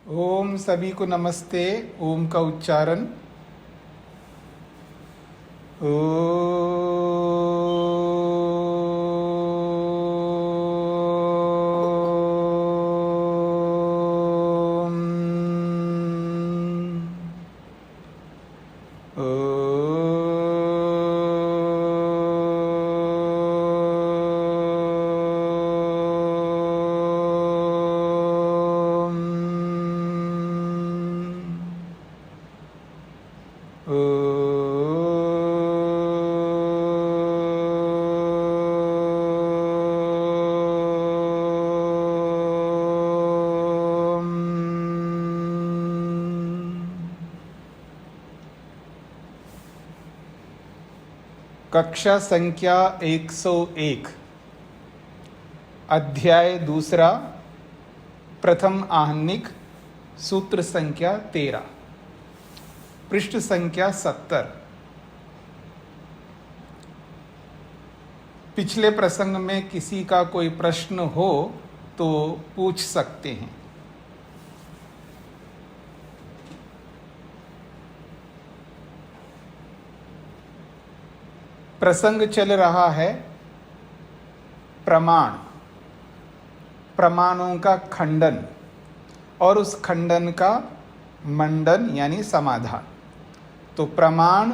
ओम सभी को नमस्ते। ओम का उच्चारण कक्षा संख्या 101 अध्याय दूसरा प्रथम आहनिक सूत्र संख्या 13 पृष्ठ संख्या 70। पिछले प्रसंग में किसी का कोई प्रश्न हो तो पूछ सकते हैं। प्रसंग चल रहा है प्रमाणों का खंडन और उस खंडन का मंडन यानी समाधान। तो प्रमाण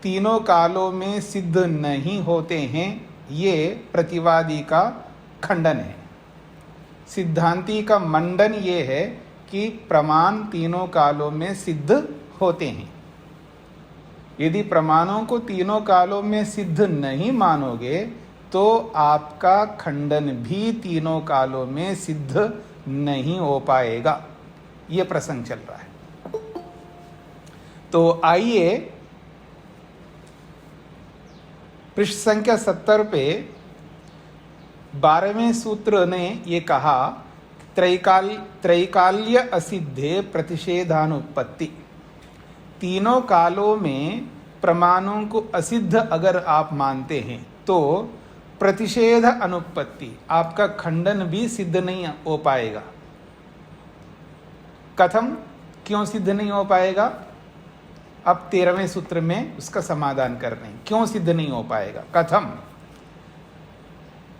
तीनों कालों में सिद्ध नहीं होते हैं, ये प्रतिवादी का खंडन है। सिद्धांती का मंडन ये है कि प्रमाण तीनों कालों में सिद्ध होते हैं। यदि प्रमाणों को तीनों कालों में सिद्ध नहीं मानोगे तो आपका खंडन भी तीनों कालों में सिद्ध नहीं हो पाएगा। यह प्रसंग चल रहा है। तो आइए पृष्ठ संख्या 70 पे 12वें सूत्र ने ये कहा, त्रैकाल्य असिद्धे प्रतिषेधानुपत्ति। तीनों कालों में प्रमाणों को असिद्ध अगर आप मानते हैं तो प्रतिषेध अनुपत्ति, आपका खंडन भी सिद्ध नहीं हो पाएगा। कथम, क्यों सिद्ध नहीं हो पाएगा? अब 13वें सूत्र में उसका समाधान कर रहे हैं। क्यों सिद्ध नहीं हो पाएगा, कथम,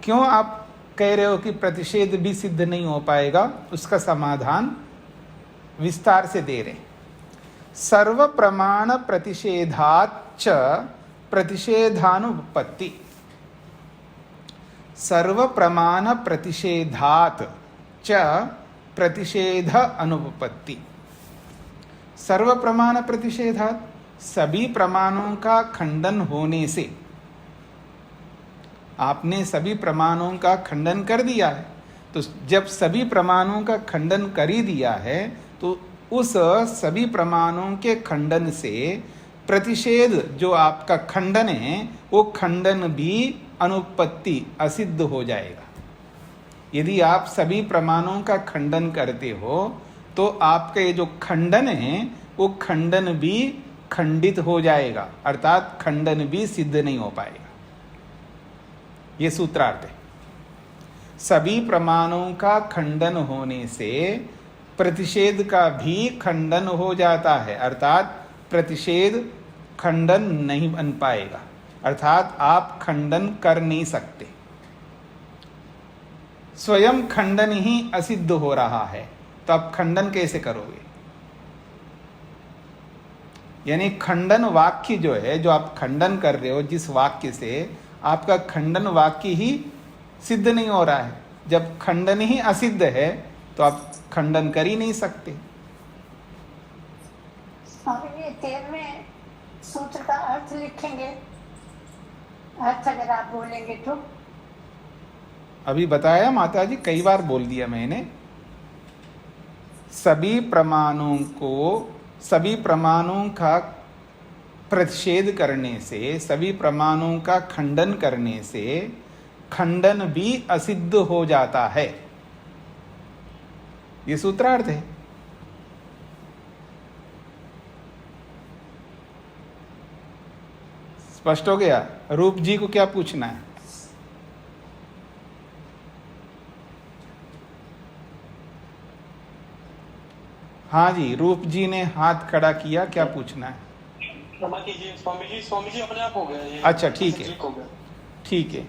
क्यों आप कह रहे हो कि प्रतिषेध भी सिद्ध नहीं हो पाएगा, उसका समाधान विस्तार से दे रहे हैं। सर्व प्रमाण प्रतिषेधाच्च प्रतिषेधानुपत्ति। सर्व प्रमाण प्रतिषेधात् च प्रतिषेध अनुपत्ति। सर्व प्रमाण प्रतिषेधात्, सभी प्रमाणों का खंडन होने से, आपने सभी प्रमाणों का खंडन कर दिया है। तो जब सभी प्रमाणों का खंडन कर ही दिया है तो उस सभी प्रमाणों के खंडन से प्रतिषेध जो आपका खंडन है वो खंडन भी अनुपत्ति असिद्ध हो जाएगा। यदि आप सभी प्रमाणों का खंडन करते हो तो आपका ये जो खंडन है वो खंडन भी खंडित हो जाएगा, अर्थात खंडन भी सिद्ध नहीं हो पाएगा। ये सूत्रार्थ है। सभी प्रमाणों का खंडन होने से प्रतिषेध का भी खंडन हो जाता है, अर्थात प्रतिषेध खंडन नहीं बन पाएगा, अर्थात आप खंडन कर नहीं सकते। स्वयं खंडन ही असिद्ध हो रहा है तो आप खंडन कैसे करोगे? यानी खंडन वाक्य जो है, जो आप खंडन कर रहे हो जिस वाक्य से, आपका खंडन वाक्य ही सिद्ध नहीं हो रहा है। जब खंडन ही असिद्ध है तो आप खंडन कर ही नहीं सकते। ये 13वें सूत्र का अर्थ लिखेंगे, अर्थ अगर आप बोलेंगे तो। अभी बताया माता जी, कई बार बोल दिया मैंने। सभी प्रमाणों का प्रतिषेध करने से, सभी प्रमाणों का खंडन करने से खंडन भी असिद्ध हो जाता है। ये सूत्रार्थ है। स्पष्ट हो गया? रूप जी को क्या पूछना है? हाँ जी, रूप जी ने हाथ खड़ा किया, क्या पूछना है? क्षमा कीजिए स्वामी जी अपने आप हो गया ये। अच्छा ठीक है, हो गया। ठीक है।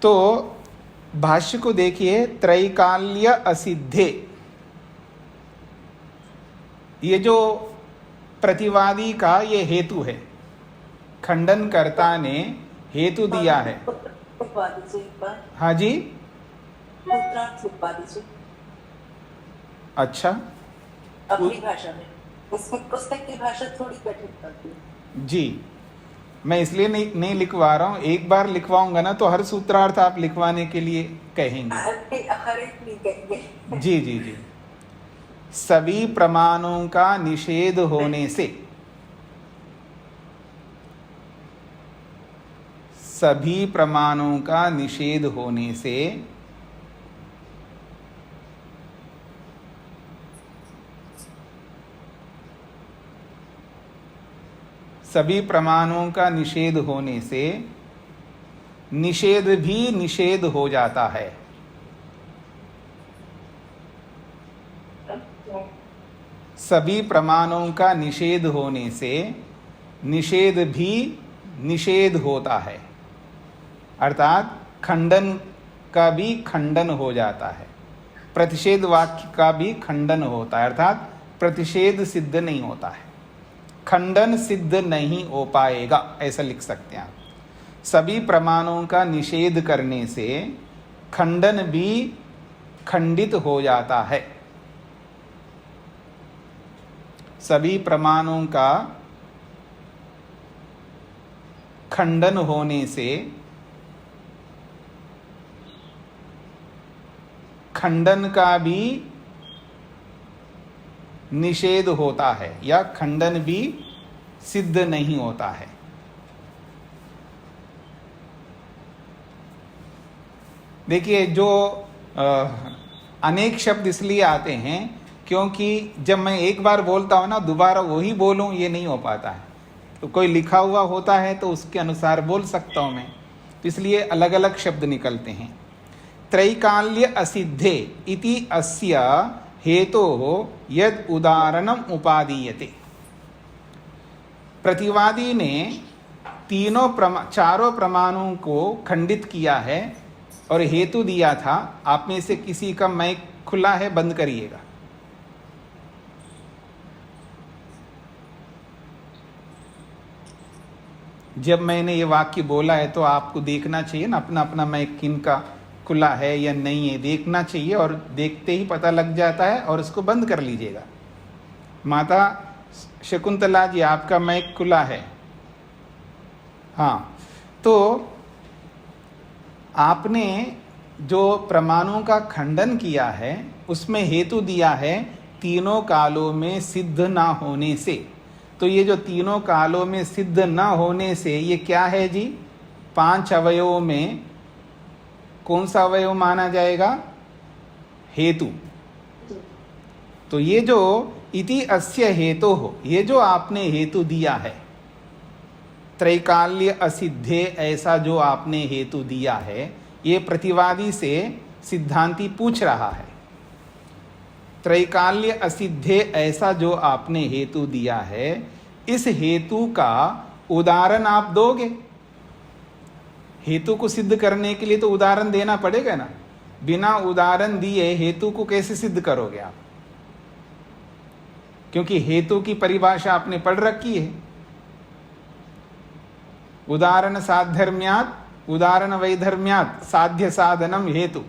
तो भाष्य को देखिए, त्रैकाल्य असिद्धे, ये जो प्रतिवादी का ये हेतु है, खंडनकर्ता ने हेतु दिया है। हाँ जी, अच्छा, अपनी भाषा में, इसकी पुस्तक की भाषा थोड़ी कठिन पड़ती है जी। मैं इसलिए नहीं लिखवा रहा हूँ, एक बार लिखवाऊंगा ना तो हर सूत्रार्थ आप लिखवाने के लिए कहेंगे। हर एक नहीं कहेंगे। जी जी जी। सभी प्रमाणों का निषेध होने से, सभी प्रमाणों का निषेध होने से सभी प्रमाणों का निषेध होने से निषेध भी निषेध हो जाता है। सभी प्रमाणों का निषेध होने से निषेध भी निषेध होता है, अर्थात खंडन का भी खंडन हो जाता है, प्रतिषेध वाक्य का भी खंडन होता है, अर्थात प्रतिषेध सिद्ध नहीं होता है, खंडन सिद्ध नहीं हो पाएगा, ऐसा लिख सकते हैं आप। सभी प्रमाणों का निषेध करने से खंडन भी खंडित हो जाता है। सभी प्रमाणों का खंडन होने से खंडन का भी निषेध होता है या खंडन भी सिद्ध नहीं होता है। देखिए, जो अनेक शब्द इसलिए आते हैं क्योंकि जब मैं एक बार बोलता हूं ना, दोबारा वही बोलूं ये नहीं हो पाता है। तो कोई लिखा हुआ होता है तो उसके अनुसार बोल सकता हूं मैं, इसलिए अलग अलग शब्द निकलते हैं। त्रैकाल्य असिद्धे इति अस्य हेतोः यद उदाहरणम उपादीयते। प्रतिवादी ने चारों प्रमाणों को खंडित किया है और हेतु दिया था। आप में से किसी का माइक खुला है, बंद करिएगा। जब मैंने ये वाक्य बोला है तो आपको देखना चाहिए ना अपना अपना माइक किनका खुला है या नहीं है, देखना चाहिए, और देखते ही पता लग जाता है और उसको बंद कर लीजिएगा। माता शकुंतला जी, आपका माइक खुला है? हाँ, तो आपने जो प्रमाणों का खंडन किया है उसमें हेतु दिया है तीनों कालों में सिद्ध ना होने से। तो ये जो तीनों कालों में सिद्ध ना होने से ये क्या है जी? 5 अवयवों में कौन सा अवयव माना जाएगा? हेतु। तो ये जो इति अस्य हेतु हो, ये जो आपने हेतु दिया है, त्रैकाल्य असिद्धे, ऐसा जो आपने हेतु दिया है, ये प्रतिवादी से सिद्धांती पूछ रहा है। त्रैकाल्य असिद्धे ऐसा जो आपने हेतु दिया है, इस हेतु का उदाहरण आप दोगे। हेतु को सिद्ध करने के लिए तो उदाहरण देना पड़ेगा ना। बिना उदाहरण दिए हेतु को कैसे सिद्ध करोगे आप? क्योंकि हेतु की परिभाषा आपने पढ़ रखी है। उदाहरण साधर्म्यात् उदाहरण वैधर्म्यात् साध्य साधनम हेतु।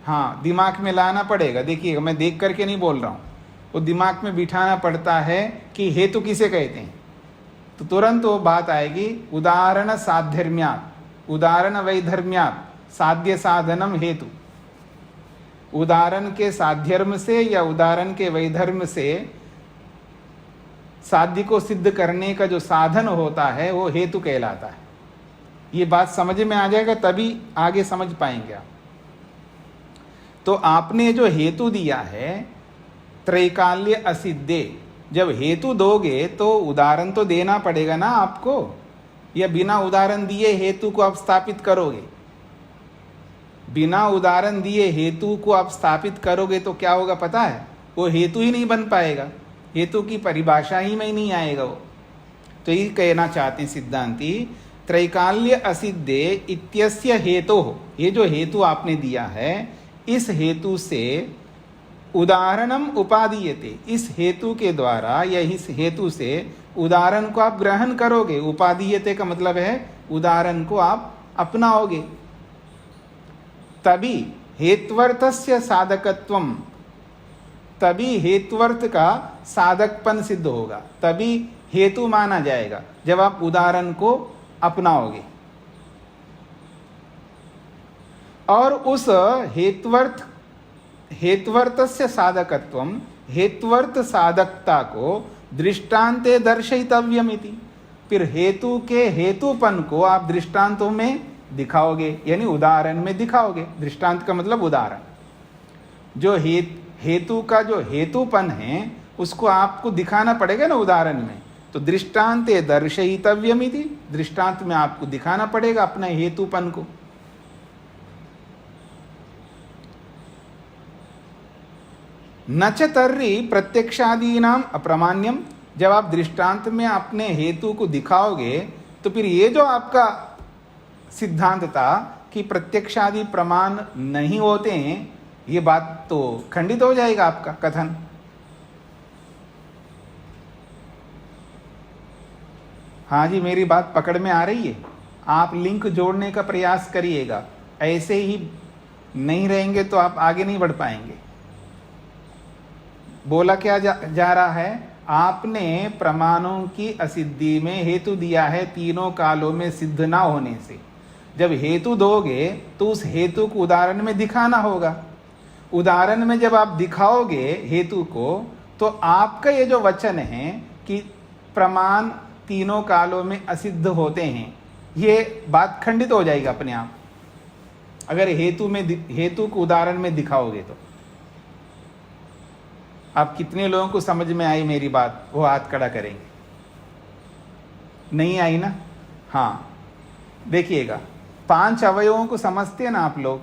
हाँ, दिमाग में लाना पड़ेगा। देखिएगा, मैं देख करके नहीं बोल रहा हूं, वो दिमाग में बिठाना पड़ता है कि हेतु किसे कहते हैं, तो तुरंत वो बात आएगी। उदाहरण साधर्म्यात् उदाहरण वैधर्म्यात् साध्य साधनम हेतु। उदाहरण के साध्यर्म से या उदाहरण के वैधर्म से साध्य को सिद्ध करने का जो साधन होता है वो हेतु कहलाता है। ये बात समझ में आ जाएगा, तभी आगे समझ पाएंगे आप। तो आपने जो हेतु दिया है त्रैकाल्य असिद्धे, जब हेतु दोगे तो उदाहरण तो देना पड़ेगा ना आपको, या बिना उदाहरण दिए हेतु को आप स्थापित करोगे? बिना उदाहरण दिए हेतु को आप स्थापित करोगे तो क्या होगा पता है? वो हेतु ही नहीं बन पाएगा, हेतु की परिभाषा ही में नहीं आएगा वो। तो ये कहना चाहते हैं सिद्धांती, त्रैकाल्य असिद्धे इत्यस्य हेतु, ये जो हेतु आपने दिया है इस हेतु से उदाहरणम उपादीयते, इस हेतु के द्वारा या इस हेतु से उदाहरण को आप ग्रहण करोगे। उपादीयते का मतलब है उदाहरण को आप अपनाओगे। तभी हेत्वर्थस्य साधकत्वम, तभी हेत्वर्थ का साधकपन सिद्ध होगा, तभी हेतु माना जाएगा जब आप उदाहरण को अपनाओगे। और उस हेत्वर्थस्य साधकत्वम, हेत्वर्थ साधकता को दृष्टांते दर्शयितव्यमिति, फिर हेतु के हेतुपन को आप दृष्टांतों में दिखाओगे, यानी उदाहरण में दिखाओगे। दृष्टांत का मतलब उदाहरण। जो हेतु का जो हेतुपन है उसको आपको दिखाना पड़ेगा ना उदाहरण में, तो दृष्टांते दर्शयितव्यमिति, दृष्टांत में आपको दिखाना पड़ेगा अपने हेतुपन को। न च तर्हि प्रत्यक्षादीनाम अप्रमाण्यम, जब आप दृष्टांत में अपने हेतु को दिखाओगे तो फिर ये जो आपका सिद्धांत था कि प्रत्यक्षादि प्रमाण नहीं होते हैं, ये बात तो खंडित हो जाएगा आपका कथन। हाँ जी, मेरी बात पकड़ में आ रही है? आप लिंक जोड़ने का प्रयास करिएगा, ऐसे ही नहीं रहेंगे तो आप आगे नहीं बढ़ पाएंगे। बोला क्या जा रहा है? आपने प्रमाणों की असिद्धि में हेतु दिया है तीनों कालों में सिद्ध ना होने से। जब हेतु दोगे तो उस हेतु को उदाहरण में दिखाना होगा। उदाहरण में जब आप दिखाओगे हेतु को, तो आपका ये जो वचन है कि प्रमाण तीनों कालों में असिद्ध होते हैं, ये बात खंडित हो जाएगी अपने आप, अगर हेतु को उदाहरण में दिखाओगे तो। आप कितने लोगों को समझ में आई मेरी बात? वो हाथ खड़ा करेंगे। नहीं आई ना? हाँ, देखिएगा, 5 अवयवों को समझते हैं ना आप लोग?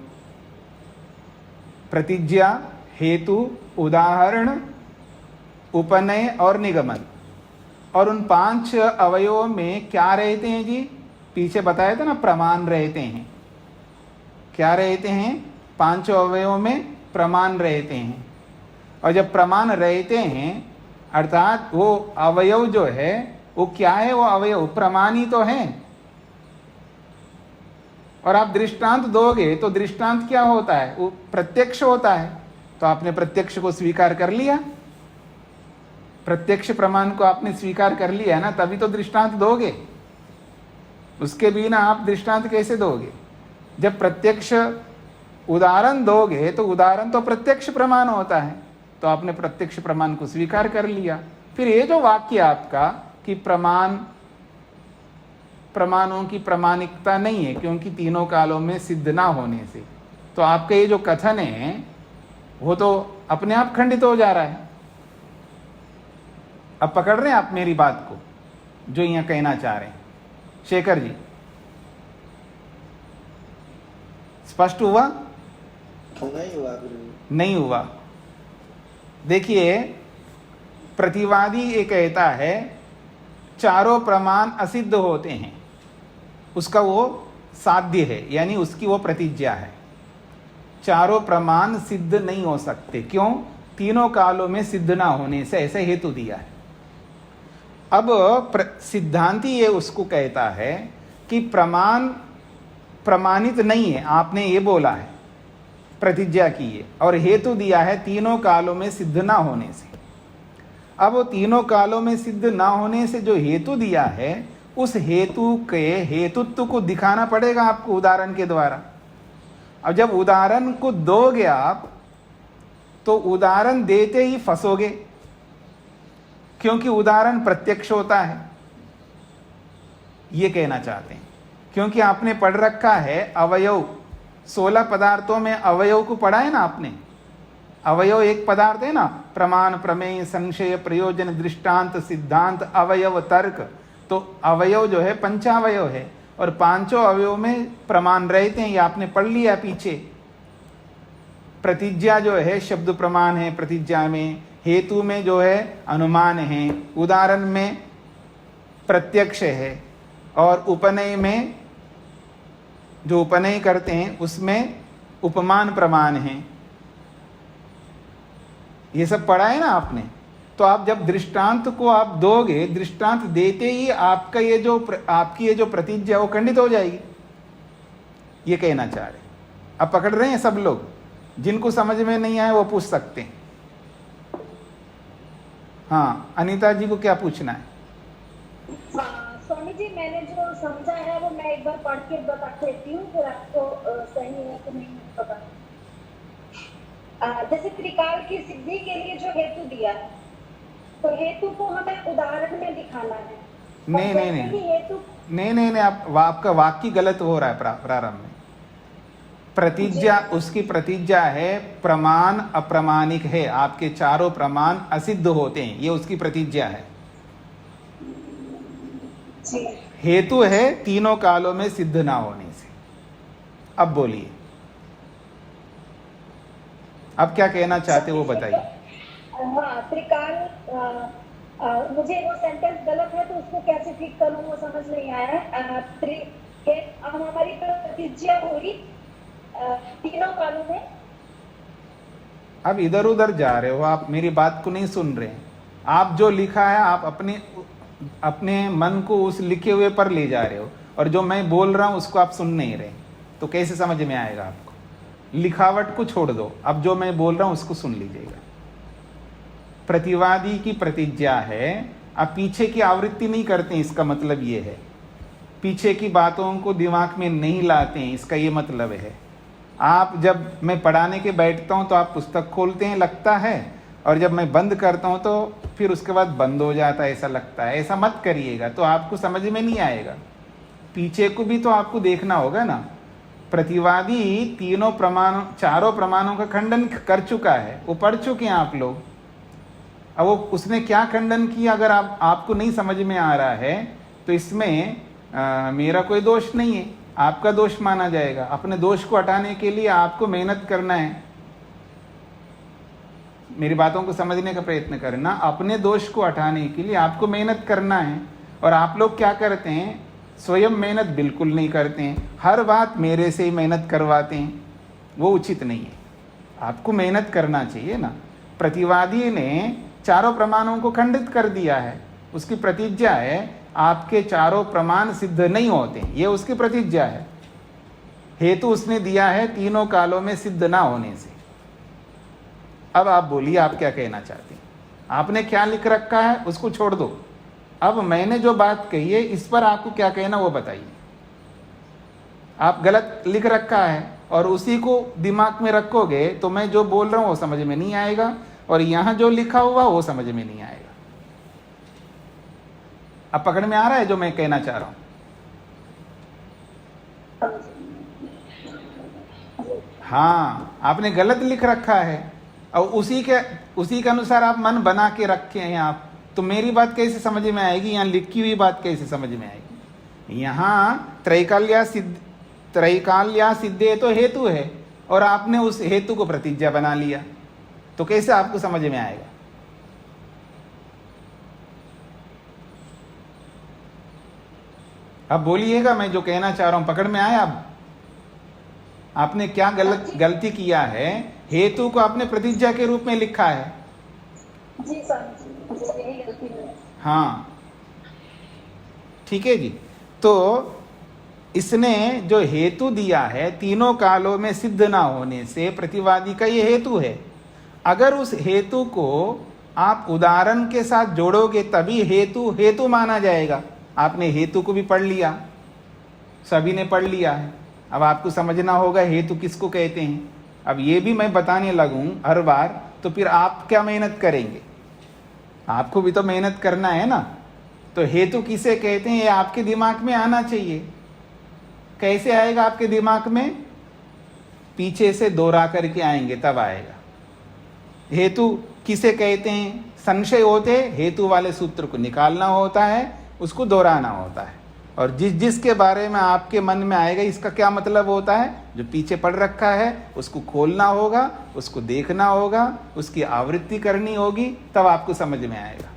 प्रतिज्ञा, हेतु, उदाहरण, उपनय और निगमन। और उन 5 अवयवों में क्या रहते हैं जी? पीछे बताया था ना, प्रमाण रहते हैं। क्या रहते हैं? 5 अवयवों में प्रमाण रहते हैं। और जब प्रमाण रहते हैं अर्थात वो अवयव जो है वो क्या है? वो अवयव प्रमाण ही तो है। और आप दृष्टांत दोगे तो दृष्टांत क्या होता है? वो प्रत्यक्ष होता है। तो आपने प्रत्यक्ष को स्वीकार कर लिया, प्रत्यक्ष प्रमाण को आपने स्वीकार कर लिया ना, तभी तो दृष्टांत दोगे। उसके बिना आप दृष्टांत कैसे दोगे? जब प्रत्यक्ष उदाहरण दोगे तो उदाहरण तो प्रत्यक्ष प्रमाण होता है, तो आपने प्रत्यक्ष प्रमाण को स्वीकार कर लिया। फिर ये जो वाक्य आपका कि प्रमाणों की प्रामाणिकता नहीं है क्योंकि तीनों कालों में सिद्ध ना होने से, तो आपका ये जो कथन है वो तो अपने आप खंडित हो जा रहा है। अब पकड़ रहे हैं आप मेरी बात को, जो यहां कहना चाह रहे हैं? शेखर जी, स्पष्ट हुआ? नहीं हुआ। देखिए, प्रतिवादी ये कहता है चारों प्रमाण असिद्ध होते हैं, उसका वो साध्य है, यानी उसकी वो प्रतिज्ञा है। चारों प्रमाण सिद्ध नहीं हो सकते, क्यों? तीनों कालों में सिद्ध ना होने से, ऐसे हेतु दिया है। अब सिद्धांती ये उसको कहता है कि प्रमाण प्रमाणित नहीं है, आपने ये बोला है, प्रतिज्ञा की है, और हेतु दिया है तीनों कालों में सिद्ध ना होने से। अब वो तीनों कालों में सिद्ध ना होने से जो हेतु दिया है, उस हेतु के हेतुत्व को दिखाना पड़ेगा आपको उदाहरण के द्वारा। अब जब उदाहरण को दोगे आप, तो उदाहरण देते ही फंसोगे, क्योंकि उदाहरण प्रत्यक्ष होता है, ये कहना चाहते हैं। क्योंकि आपने पढ़ रखा है अवयव, 16 पदार्थों में अवयव को पढ़ा है ना आपने। अवयव एक पदार्थ है ना, प्रमाण, प्रमेय, संशय, प्रयोजन, दृष्टांत, सिद्धांत, अवयव, तर्क। तो अवयव जो है पंचावयव है, और 5 अवयव में प्रमाण रहते हैं, ये आपने पढ़ लिया पीछे प्रतिज्ञा जो है शब्द प्रमाण है, प्रतिज्ञा में हेतु में जो है अनुमान है, उदाहरण में प्रत्यक्ष है, और उपनय में जो उपनय करते हैं उसमें उपमान प्रमाण है। ये सब पढ़ा है ना आपने। तो आप जब दृष्टांत को आप दोगे, दृष्टांत देते ही आपका आपकी ये जो प्रतिज्ञा वो खंडित हो जाएगी, ये कहना चाह रहे। अब पकड़ रहे हैं सब लोग? जिनको समझ में नहीं आए वो पूछ सकते हैं। हाँ, अनीता जी को क्या पूछना है? स्वामी जी, मैंने जो समझा है वो मैं एक बार पढ़ के बता देती हूँ, फिर आपको सही है कि नहीं पता। जैसे त्रिकाल की सिद्धि के लिए जो हेतु दिया है, तो हेतु को हमें उदाहरण में दिखाना है। नहीं, आपका वाक्य गलत हो रहा है प्रारंभ में। प्रतिज्ञा, उसकी प्रतिज्ञा है प्रमाण अप्रमाणिक है, आपके चारों प्रमाण असिद्ध होते हैं, ये उसकी प्रतिज्ञा है। हेतु है तीनों कालों में सिद्ध ना होने से। अब बोलिए, अब क्या कहना चाहते हो वो बताइए। हाँ, त्रिकाल, मुझे वो सेंटेंस गलत है तो उसको कैसे ठीक करूं वो समझ नहीं आया है। हमारी प्रतिज्ञा होगी तीनों कालों में। अब इधर उधर जा रहे हो, आप मेरी बात को नहीं सुन रहे हैं। आप जो लिखा है आप अपने मन को उस लिखे हुए पर ले जा रहे हो, और जो मैं बोल रहा हूं उसको आप सुन नहीं रहे, तो कैसे समझ में आएगा आपको? लिखावट को छोड़ दो, अब जो मैं बोल रहा हूं उसको सुन लीजिएगा। प्रतिवादी की प्रतिज्ञा है, आप पीछे की आवृत्ति नहीं करते हैं, इसका मतलब ये है। पीछे की बातों को दिमाग में नहीं लाते हैं, इसका ये मतलब है। आप जब मैं पढ़ाने के बैठता हूं तो आप पुस्तक खोलते हैं लगता है, और जब मैं बंद करता हूं तो फिर उसके बाद बंद हो जाता है, ऐसा लगता है। ऐसा मत करिएगा, तो आपको समझ में नहीं आएगा। पीछे को भी तो आपको देखना होगा ना। प्रतिवादी चारों प्रमाणों का खंडन कर चुका है, वो पढ़ चुके हैं आप लोग। अब वो उसने क्या खंडन किया, अगर आपको नहीं समझ में आ रहा है तो इसमें मेरा कोई दोष नहीं है, आपका दोष माना जाएगा। अपने दोष को हटाने के लिए आपको मेहनत करना है। मेरी बातों को समझने का प्रयत्न करना। अपने दोष को हटाने के लिए आपको मेहनत करना है। और आप लोग क्या करते हैं, स्वयं मेहनत बिल्कुल नहीं करते हैं, हर बात मेरे से ही मेहनत करवाते हैं, वो उचित नहीं है। आपको मेहनत करना चाहिए ना। प्रतिवादी ने चारों प्रमाणों को खंडित कर दिया है, उसकी प्रतिज्ञा है आपके चारों प्रमाण सिद्ध नहीं होते, ये उसकी प्रतिज्ञा है। हेतु उसने दिया है तीनों कालों में सिद्ध ना होने से। अब आप बोलिए, आप क्या कहना चाहते हैं? आपने क्या लिख रखा है उसको छोड़ दो। अब मैंने जो बात कही है इस पर आपको क्या कहना वो बताइए। आप गलत लिख रखा है और उसी को दिमाग में रखोगे तो मैं जो बोल रहा हूं वो समझ में नहीं आएगा, और यहां जो लिखा हुआ वो समझ में नहीं आएगा। अब पकड़ में आ रहा है जो मैं कहना चाह रहा हूं? हाँ, आपने गलत लिख रखा है और उसी के अनुसार आप मन बना के रखे हैं आप, तो मेरी बात कैसे समझ में आएगी? यहाँ लिखी हुई बात कैसे समझ में आएगी? यहाँ त्रैकाल्या सिद्धे तो हेतु है, और आपने उस हेतु को प्रतिज्ञा बना लिया, तो कैसे आपको समझ में आएगा? अब बोलिएगा, मैं जो कहना चाह रहा हूं पकड़ में आया? अब आपने क्या गलती किया है? हेतु को आपने प्रतिज्ञा के रूप में लिखा है। जी सर, यही गलती है। हाँ, ठीक है जी। तो इसने जो हेतु दिया है तीनों कालों में सिद्ध ना होने से, प्रतिवादी का ये हेतु है। अगर उस हेतु को आप उदाहरण के साथ जोड़ोगे तभी हेतु माना जाएगा। आपने हेतु को भी पढ़ लिया, सभी ने पढ़ लिया है। अब आपको समझना होगा हेतु किसको कहते हैं। अब ये भी मैं बताने लगूं हर बार तो फिर आप क्या मेहनत करेंगे? आपको भी तो मेहनत करना है ना। तो हेतु किसे कहते हैं ये आपके दिमाग में आना चाहिए। कैसे आएगा आपके दिमाग में? पीछे से दोहरा करके आएंगे तब आएगा। हेतु किसे कहते हैं? संशय होते हेतु वाले सूत्र को निकालना होता है, उसको दोहराना होता है। और जिस जिसके बारे में आपके मन में आएगा, इसका क्या मतलब होता है, जो पीछे पढ़ रखा है उसको खोलना होगा, उसको देखना होगा, उसकी आवृत्ति करनी होगी, तब आपको समझ में आएगा।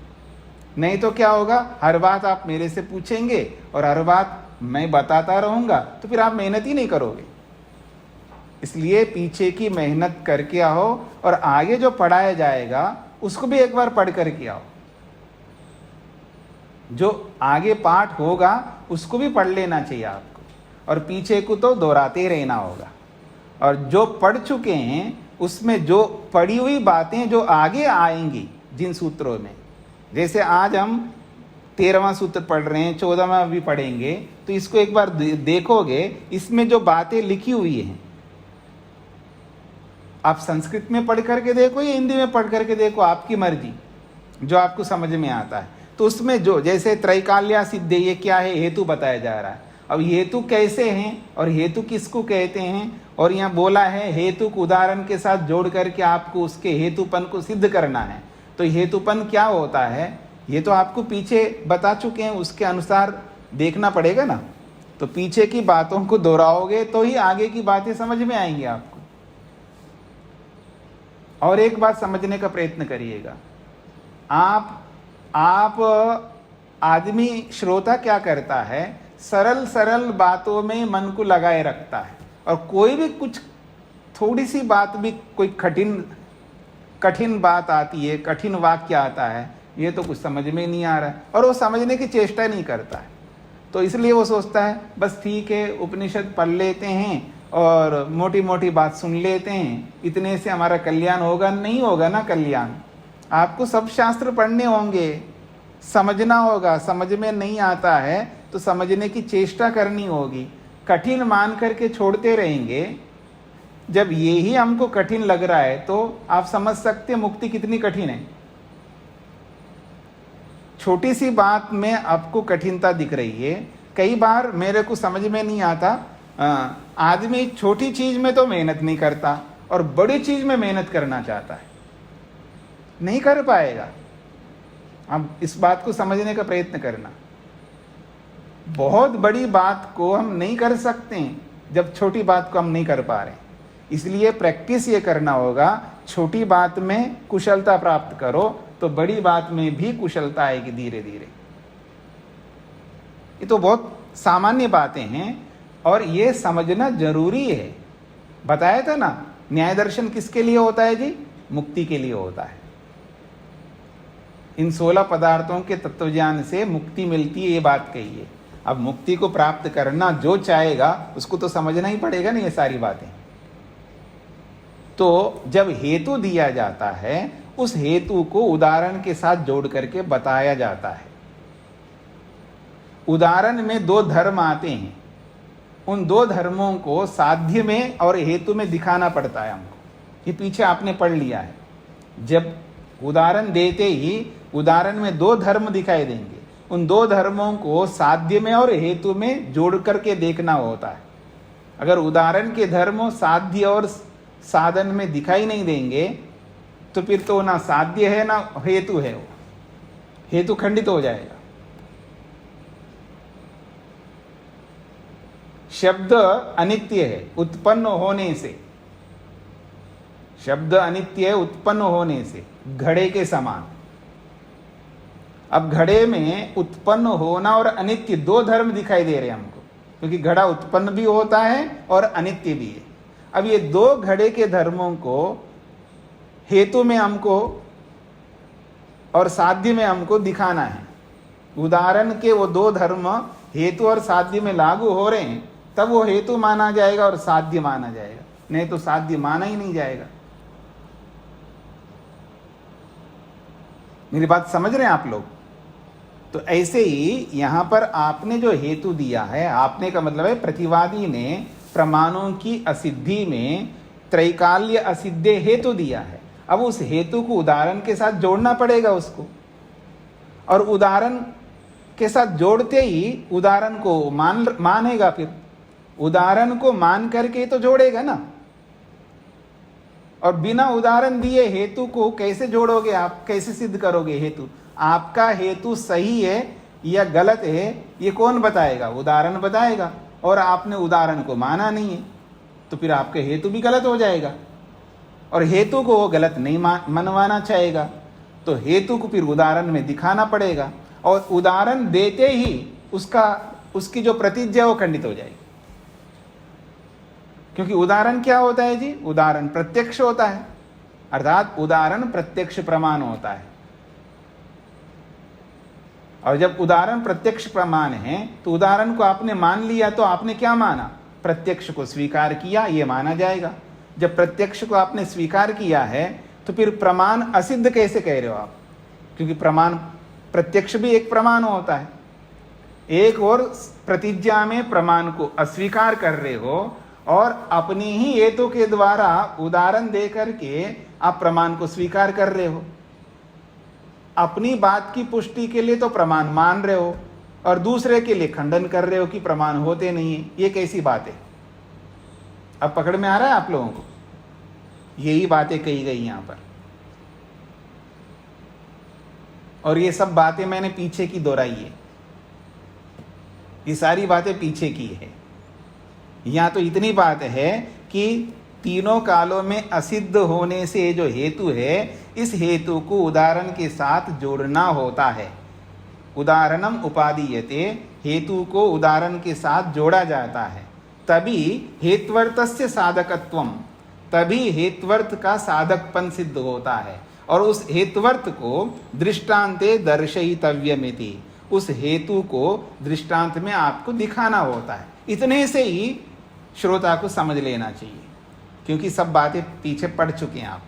नहीं तो क्या होगा, हर बात आप मेरे से पूछेंगे और हर बात मैं बताता रहूँगा, तो फिर आप मेहनत ही नहीं करोगे। इसलिए पीछे की मेहनत करके आओ और आगे जो पढ़ाया जाएगा उसको भी एक बार पढ़ करके आओ। जो आगे पाठ होगा उसको भी पढ़ लेना चाहिए आपको, और पीछे को तो दोहराते रहना होगा। और जो पढ़ चुके हैं उसमें जो पढ़ी हुई बातें जो आगे आएंगी जिन सूत्रों में, जैसे आज हम 13वां सूत्र पढ़ रहे हैं, 14वां भी पढ़ेंगे, तो इसको एक बार देखोगे, इसमें जो बातें लिखी हुई हैं, आप संस्कृत में पढ़ करके देखो या हिंदी में पढ़ करके देखो, आपकी मर्जी, जो आपको समझ में आता है। तो उसमें जो जैसे त्रैकाल्या सिद्धे, ये क्या है, हेतु बताया जा रहा है। अब हेतु कैसे हैं और हेतु किसको कहते हैं, और यहाँ बोला है हेतु को उदाहरण के साथ जोड़ करके आपको उसके हेतुपन को सिद्ध करना है। तो हेतुपन क्या होता है ये तो आपको पीछे बता चुके हैं, उसके अनुसार देखना पड़ेगा ना। तो पीछे की बातों को दोहराओगे तो ही आगे की बातें समझ में आएंगी आपको। और एक बात समझने का प्रयत्न करिएगा, आप आदमी श्रोता क्या करता है, सरल सरल बातों में मन को लगाए रखता है, और कोई भी कुछ थोड़ी सी बात भी, कोई कठिन बात आती है, कठिन वाक्य आता है, ये तो कुछ समझ में नहीं आ रहा है, और वो समझने की चेष्टा नहीं करता है। तो इसलिए वो सोचता है बस ठीक है, उपनिषद पढ़ लेते हैं और मोटी मोटी बात सुन लेते हैं, इतने से हमारा कल्याण होगा। नहीं होगा ना कल्याण, आपको सब शास्त्र पढ़ने होंगे, समझना होगा। समझ में नहीं आता है तो समझने की चेष्टा करनी होगी। कठिन मान करके छोड़ते रहेंगे, जब ये ही हमको कठिन लग रहा है तो आप समझ सकते हैं मुक्ति कितनी कठिन है। छोटी सी बात में आपको कठिनता दिख रही है। कई बार मेरे को समझ में नहीं आता, आदमी छोटी चीज में तो मेहनत नहीं करता और बड़ी चीज में मेहनत करना चाहता है, नहीं कर पाएगा। अब इस बात को समझने का प्रयत्न करना, बहुत बड़ी बात को हम नहीं कर सकते हैं जब छोटी बात को हम नहीं कर पा रहे। इसलिए प्रैक्टिस ये करना होगा, छोटी बात में कुशलता प्राप्त करो तो बड़ी बात में भी कुशलता आएगी धीरे धीरे। ये तो बहुत सामान्य बातें हैं और ये समझना जरूरी है। बताया था ना, न्याय दर्शन किसके लिए होता है जी, मुक्ति के लिए होता है। इन 16 पदार्थों के तत्वज्ञान से मुक्ति मिलती है, ये बात कही है। अब मुक्ति को प्राप्त करना जो चाहेगा उसको तो समझना ही पड़ेगा ना ये सारी बातें। तो जब हेतु दिया जाता है, उस हेतु को उदाहरण के साथ जोड़ करके बताया जाता है। उदाहरण में 2 धर्म आते हैं, उन 2 धर्मों को साध्य में और हेतु में दिखाना पड़ता है हमको। ये पीछे आपने पढ़ लिया है। जब उदाहरण देते ही उदाहरण में 2 धर्म दिखाई देंगे, उन 2 धर्मों को साध्य में और हेतु में जोड़ करके देखना होता है। अगर उदाहरण के धर्म साध्य और साधन में दिखाई नहीं देंगे तो फिर तो ना साध्य है ना हेतु है, वो हेतु खंडित हो जाएगा। शब्द अनित्य है उत्पन्न होने से, शब्द अनित्य है उत्पन्न होने से, घड़े के समान। अब घड़े में उत्पन्न होना और अनित्य 2 धर्म दिखाई दे रहे हैं हमको, क्योंकि घड़ा उत्पन्न भी होता है और अनित्य भी है। अब ये 2 घड़े के धर्मों को हेतु में हमको और साध्य में हमको दिखाना है। उदाहरण के वो 2 धर्म हेतु और साध्य में लागू हो रहे हैं, तब वो हेतु माना जाएगा और साध्य माना जाएगा, नहीं तो साध्य माना ही नहीं जाएगा। मेरी बात समझ रहे हैं आप लोग? तो ऐसे ही यहां पर आपने जो हेतु दिया है, आपने का मतलब है प्रतिवादी ने प्रमाणों की असिद्धि में त्रैकाल्य असिद्धे हेतु दिया है। अब उस हेतु को उदाहरण के साथ जोड़ना पड़ेगा उसको, और उदाहरण के साथ जोड़ते ही उदाहरण को मानेगा, फिर उदाहरण को मान करके तो जोड़ेगा ना। और बिना उदाहरण दिए हेतु को कैसे जोड़ोगे आप, कैसे सिद्ध करोगे हेतु? आपका हेतु सही है, या गलत है ये कौन बताएगा? उदाहरण बताएगा। और आपने उदाहरण को माना नहीं है तो फिर आपका हेतु भी गलत हो जाएगा, और हेतु को वो गलत नहीं मनवाना चाहेगा, तो हेतु को फिर उदाहरण में दिखाना पड़ेगा, और उदाहरण देते ही उसकी जो प्रतिज्ञा वो खंडित हो जाएगी। क्योंकि उदाहरण क्या होता है जी? उदाहरण प्रत्यक्ष होता है, अर्थात उदाहरण प्रत्यक्ष प्रमाण होता है। और जब उदाहरण प्रत्यक्ष प्रमाण है तो उदाहरण को आपने मान लिया तो आपने क्या माना? प्रत्यक्ष को स्वीकार किया, ये माना जाएगा। जब प्रत्यक्ष को आपने स्वीकार किया है तो फिर प्रमाण असिद्ध कैसे कह रहे हो आप? क्योंकि प्रमाण प्रत्यक्ष भी एक प्रमाण होता है। एक और प्रतिज्ञा में प्रमाण को अस्वीकार कर रहे हो और अपनी ही हेतु के द्वारा उदाहरण दे करके आप प्रमाण को स्वीकार कर रहे हो। अपनी बात की पुष्टि के लिए तो प्रमाण मान रहे हो और दूसरे के लिए खंडन कर रहे हो कि प्रमाण होते नहीं है। ये कैसी बात है? अब पकड़ में आ रहा है आप लोगों को? यही बातें कही गई यहां पर, और ये सब बातें मैंने पीछे की दोहराई है। ये सारी बातें पीछे की है। यहां तो इतनी बात है कि तीनों कालों में असिद्ध होने से जो हेतु है, इस हेतु को उदाहरण के साथ जोड़ना होता है। उदाहरणम उपादीयते, हेतु को उदाहरण के साथ जोड़ा जाता है, तभी हेत्वर्थस्य साधकत्वम, तभी हेत्वर्थ का साधकपन सिद्ध होता है। और उस हेत्वर्थ को दृष्टांते दर्शयितव्यमिति, उस हेतु को दृष्टांत में आपको दिखाना होता है। इतने से ही श्रोता को समझ लेना चाहिए, क्योंकि सब बातें पीछे पढ़ चुके हैं आप।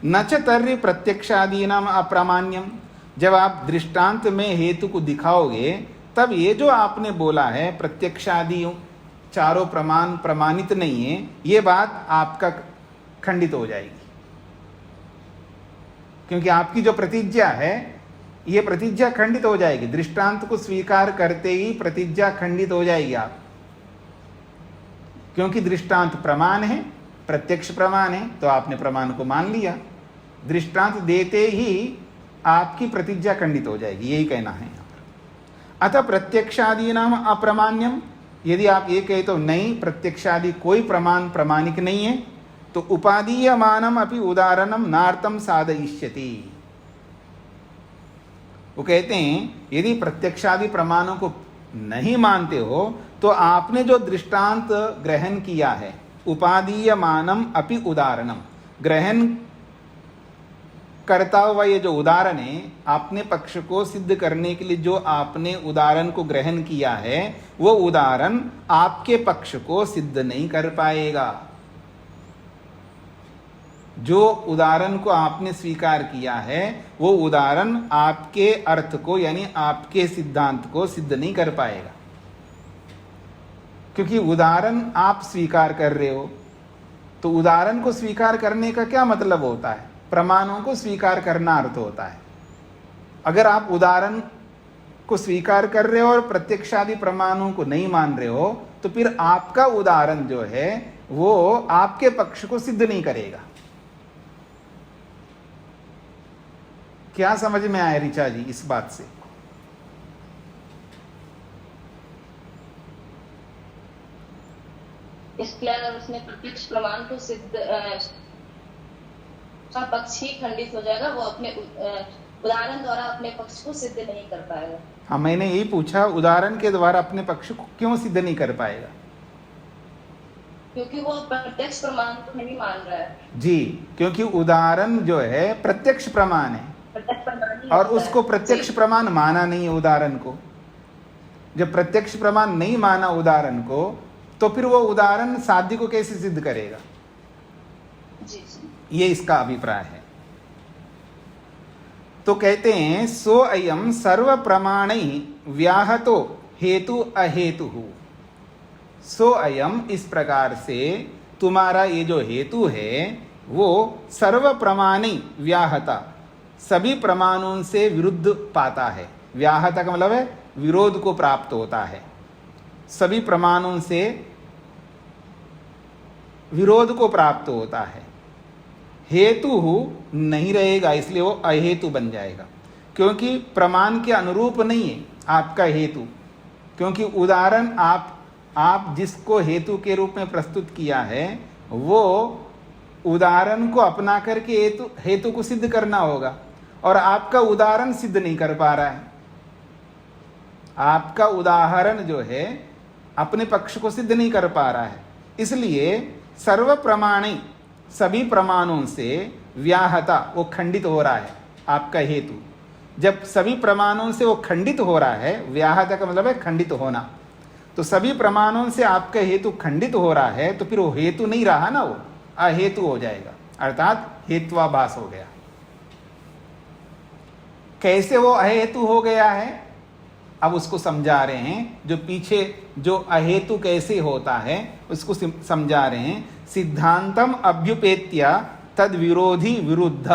न च तर्हि प्रत्यक्षादीनाम अप्रामाण्यम, जब आप दृष्टांत में हेतु को दिखाओगे तब ये जो आपने बोला है प्रत्यक्षादि चारों प्रमाण प्रमाणित नहीं है, ये बात आपका खंडित हो जाएगी। क्योंकि आपकी जो प्रतिज्ञा है ये प्रतिज्ञा खंडित हो जाएगी। दृष्टांत को स्वीकार करते ही प्रतिज्ञा खंडित हो जाएगी आप, क्योंकि दृष्टांत प्रमाण है, प्रत्यक्ष प्रमाण है, तो आपने प्रमाण को मान लिया। दृष्टांत देते ही आपकी प्रतिज्ञा खंडित हो जाएगी, यही कहना है यहाँ पर। अतः प्रत्यक्षादि नाम अप्रमाण्यम, यदि आप ये कहे तो नहीं प्रत्यक्षादि कोई प्रमाण प्रमाणिक नहीं है, तो उपादीयमानम अपि उदाहरणम नार्थम साधयिष्यति। वो कहते हैं यदि प्रत्यक्षादि प्रमाणों को नहीं मानते हो तो आपने जो दृष्टांत ग्रहण किया है, उपादीयमानम अपि उदाहरणम, ग्रहण करता हुआ ये जो उदाहरण है, आपने पक्ष को सिद्ध करने के लिए जो आपने उदाहरण को ग्रहण किया है, वो उदाहरण आपके पक्ष को सिद्ध नहीं कर पाएगा। जो उदाहरण को आपने स्वीकार किया है वो उदाहरण आपके अर्थ को यानी आपके सिद्धांत को सिद्ध नहीं कर पाएगा, क्योंकि उदाहरण आप स्वीकार कर रहे हो। तो उदाहरण को स्वीकार करने का क्या मतलब होता है? प्रमाणों को स्वीकार करना अर्थ होता है। अगर आप उदाहरण को स्वीकार कर रहे हो और प्रत्यक्षादि प्रमाणों को नहीं मान रहे हो तो फिर आपका उदाहरण जो है वो आपके पक्ष को सिद्ध नहीं करेगा। क्या समझ में आया ऋचा जी इस बात से? इसलिए अगर उसने प्रत्यक्ष प्रमाण को सिद्ध का पक्ष ही खंडित हो जाएगा, वो अपने उदाहरण द्वारा अपने पक्ष को सिद्ध नहीं कर पाएगा। हाँ, मैंने यही पूछा, उदाहरण के द्वारा अपने पक्ष को क्यों सिद्ध नहीं कर पाएगा? क्योंकि वो प्रत्यक्ष प्रमाण को नहीं मान रहा है जी। क्योंकि उदाहरण जो है प्रत्यक्ष प्रमाण है और उसको प्रत्यक्ष प्रमाण माना नहीं है उदाहरण को। जब प्रत्यक्ष प्रमाण नहीं माना उदाहरण को तो फिर वो उदाहरण साध्य को कैसे सिद्ध करेगा? जी। ये इसका अभिप्राय है। तो कहते हैं सो अयम सर्व प्रमाणै व्याहतो हेतु अहेतु। सो अयम, इस प्रकार से तुम्हारा ये जो हेतु है वो सर्व प्रमाणै व्याहता, सभी प्रमाणों से विरुद्ध पाता है। व्याहता का मतलब है विरोध को प्राप्त होता है। सभी प्रमाणों से विरोध को प्राप्त होता है। हेतु नहीं रहेगा, इसलिए वो अहेतु बन जाएगा। क्योंकि प्रमाण के अनुरूप नहीं है आपका हेतु, क्योंकि उदाहरण आप जिसको हेतु के रूप में प्रस्तुत किया है वो उदाहरण को अपना करके हेतु को सिद्ध करना होगा, और आपका उदाहरण सिद्ध नहीं कर पा रहा है। आपका उदाहरण जो है अपने पक्ष को सिद्ध नहीं कर पा रहा है, इसलिए सर्व प्रमाणी सभी प्रमाणों से व्याहता वो खंडित हो रहा है आपका हेतु। जब सभी प्रमाणों से वो खंडित हो रहा है, व्याहता का मतलब है खंडित होना, तो सभी प्रमाणों से आपका हेतु खंडित हो रहा है, तो फिर वो हेतु नहीं रहा ना, वो अहेतु हो जाएगा, अर्थात हेत्वाभास हो गया। कैसे वो अहेतु हो गया है अब उसको समझा रहे हैं। जो पीछे जो अहेतु कैसे होता है उसको समझा रहे हैं। सिद्धांतम अभ्युपेत्य तद विरोधी विरुद्ध,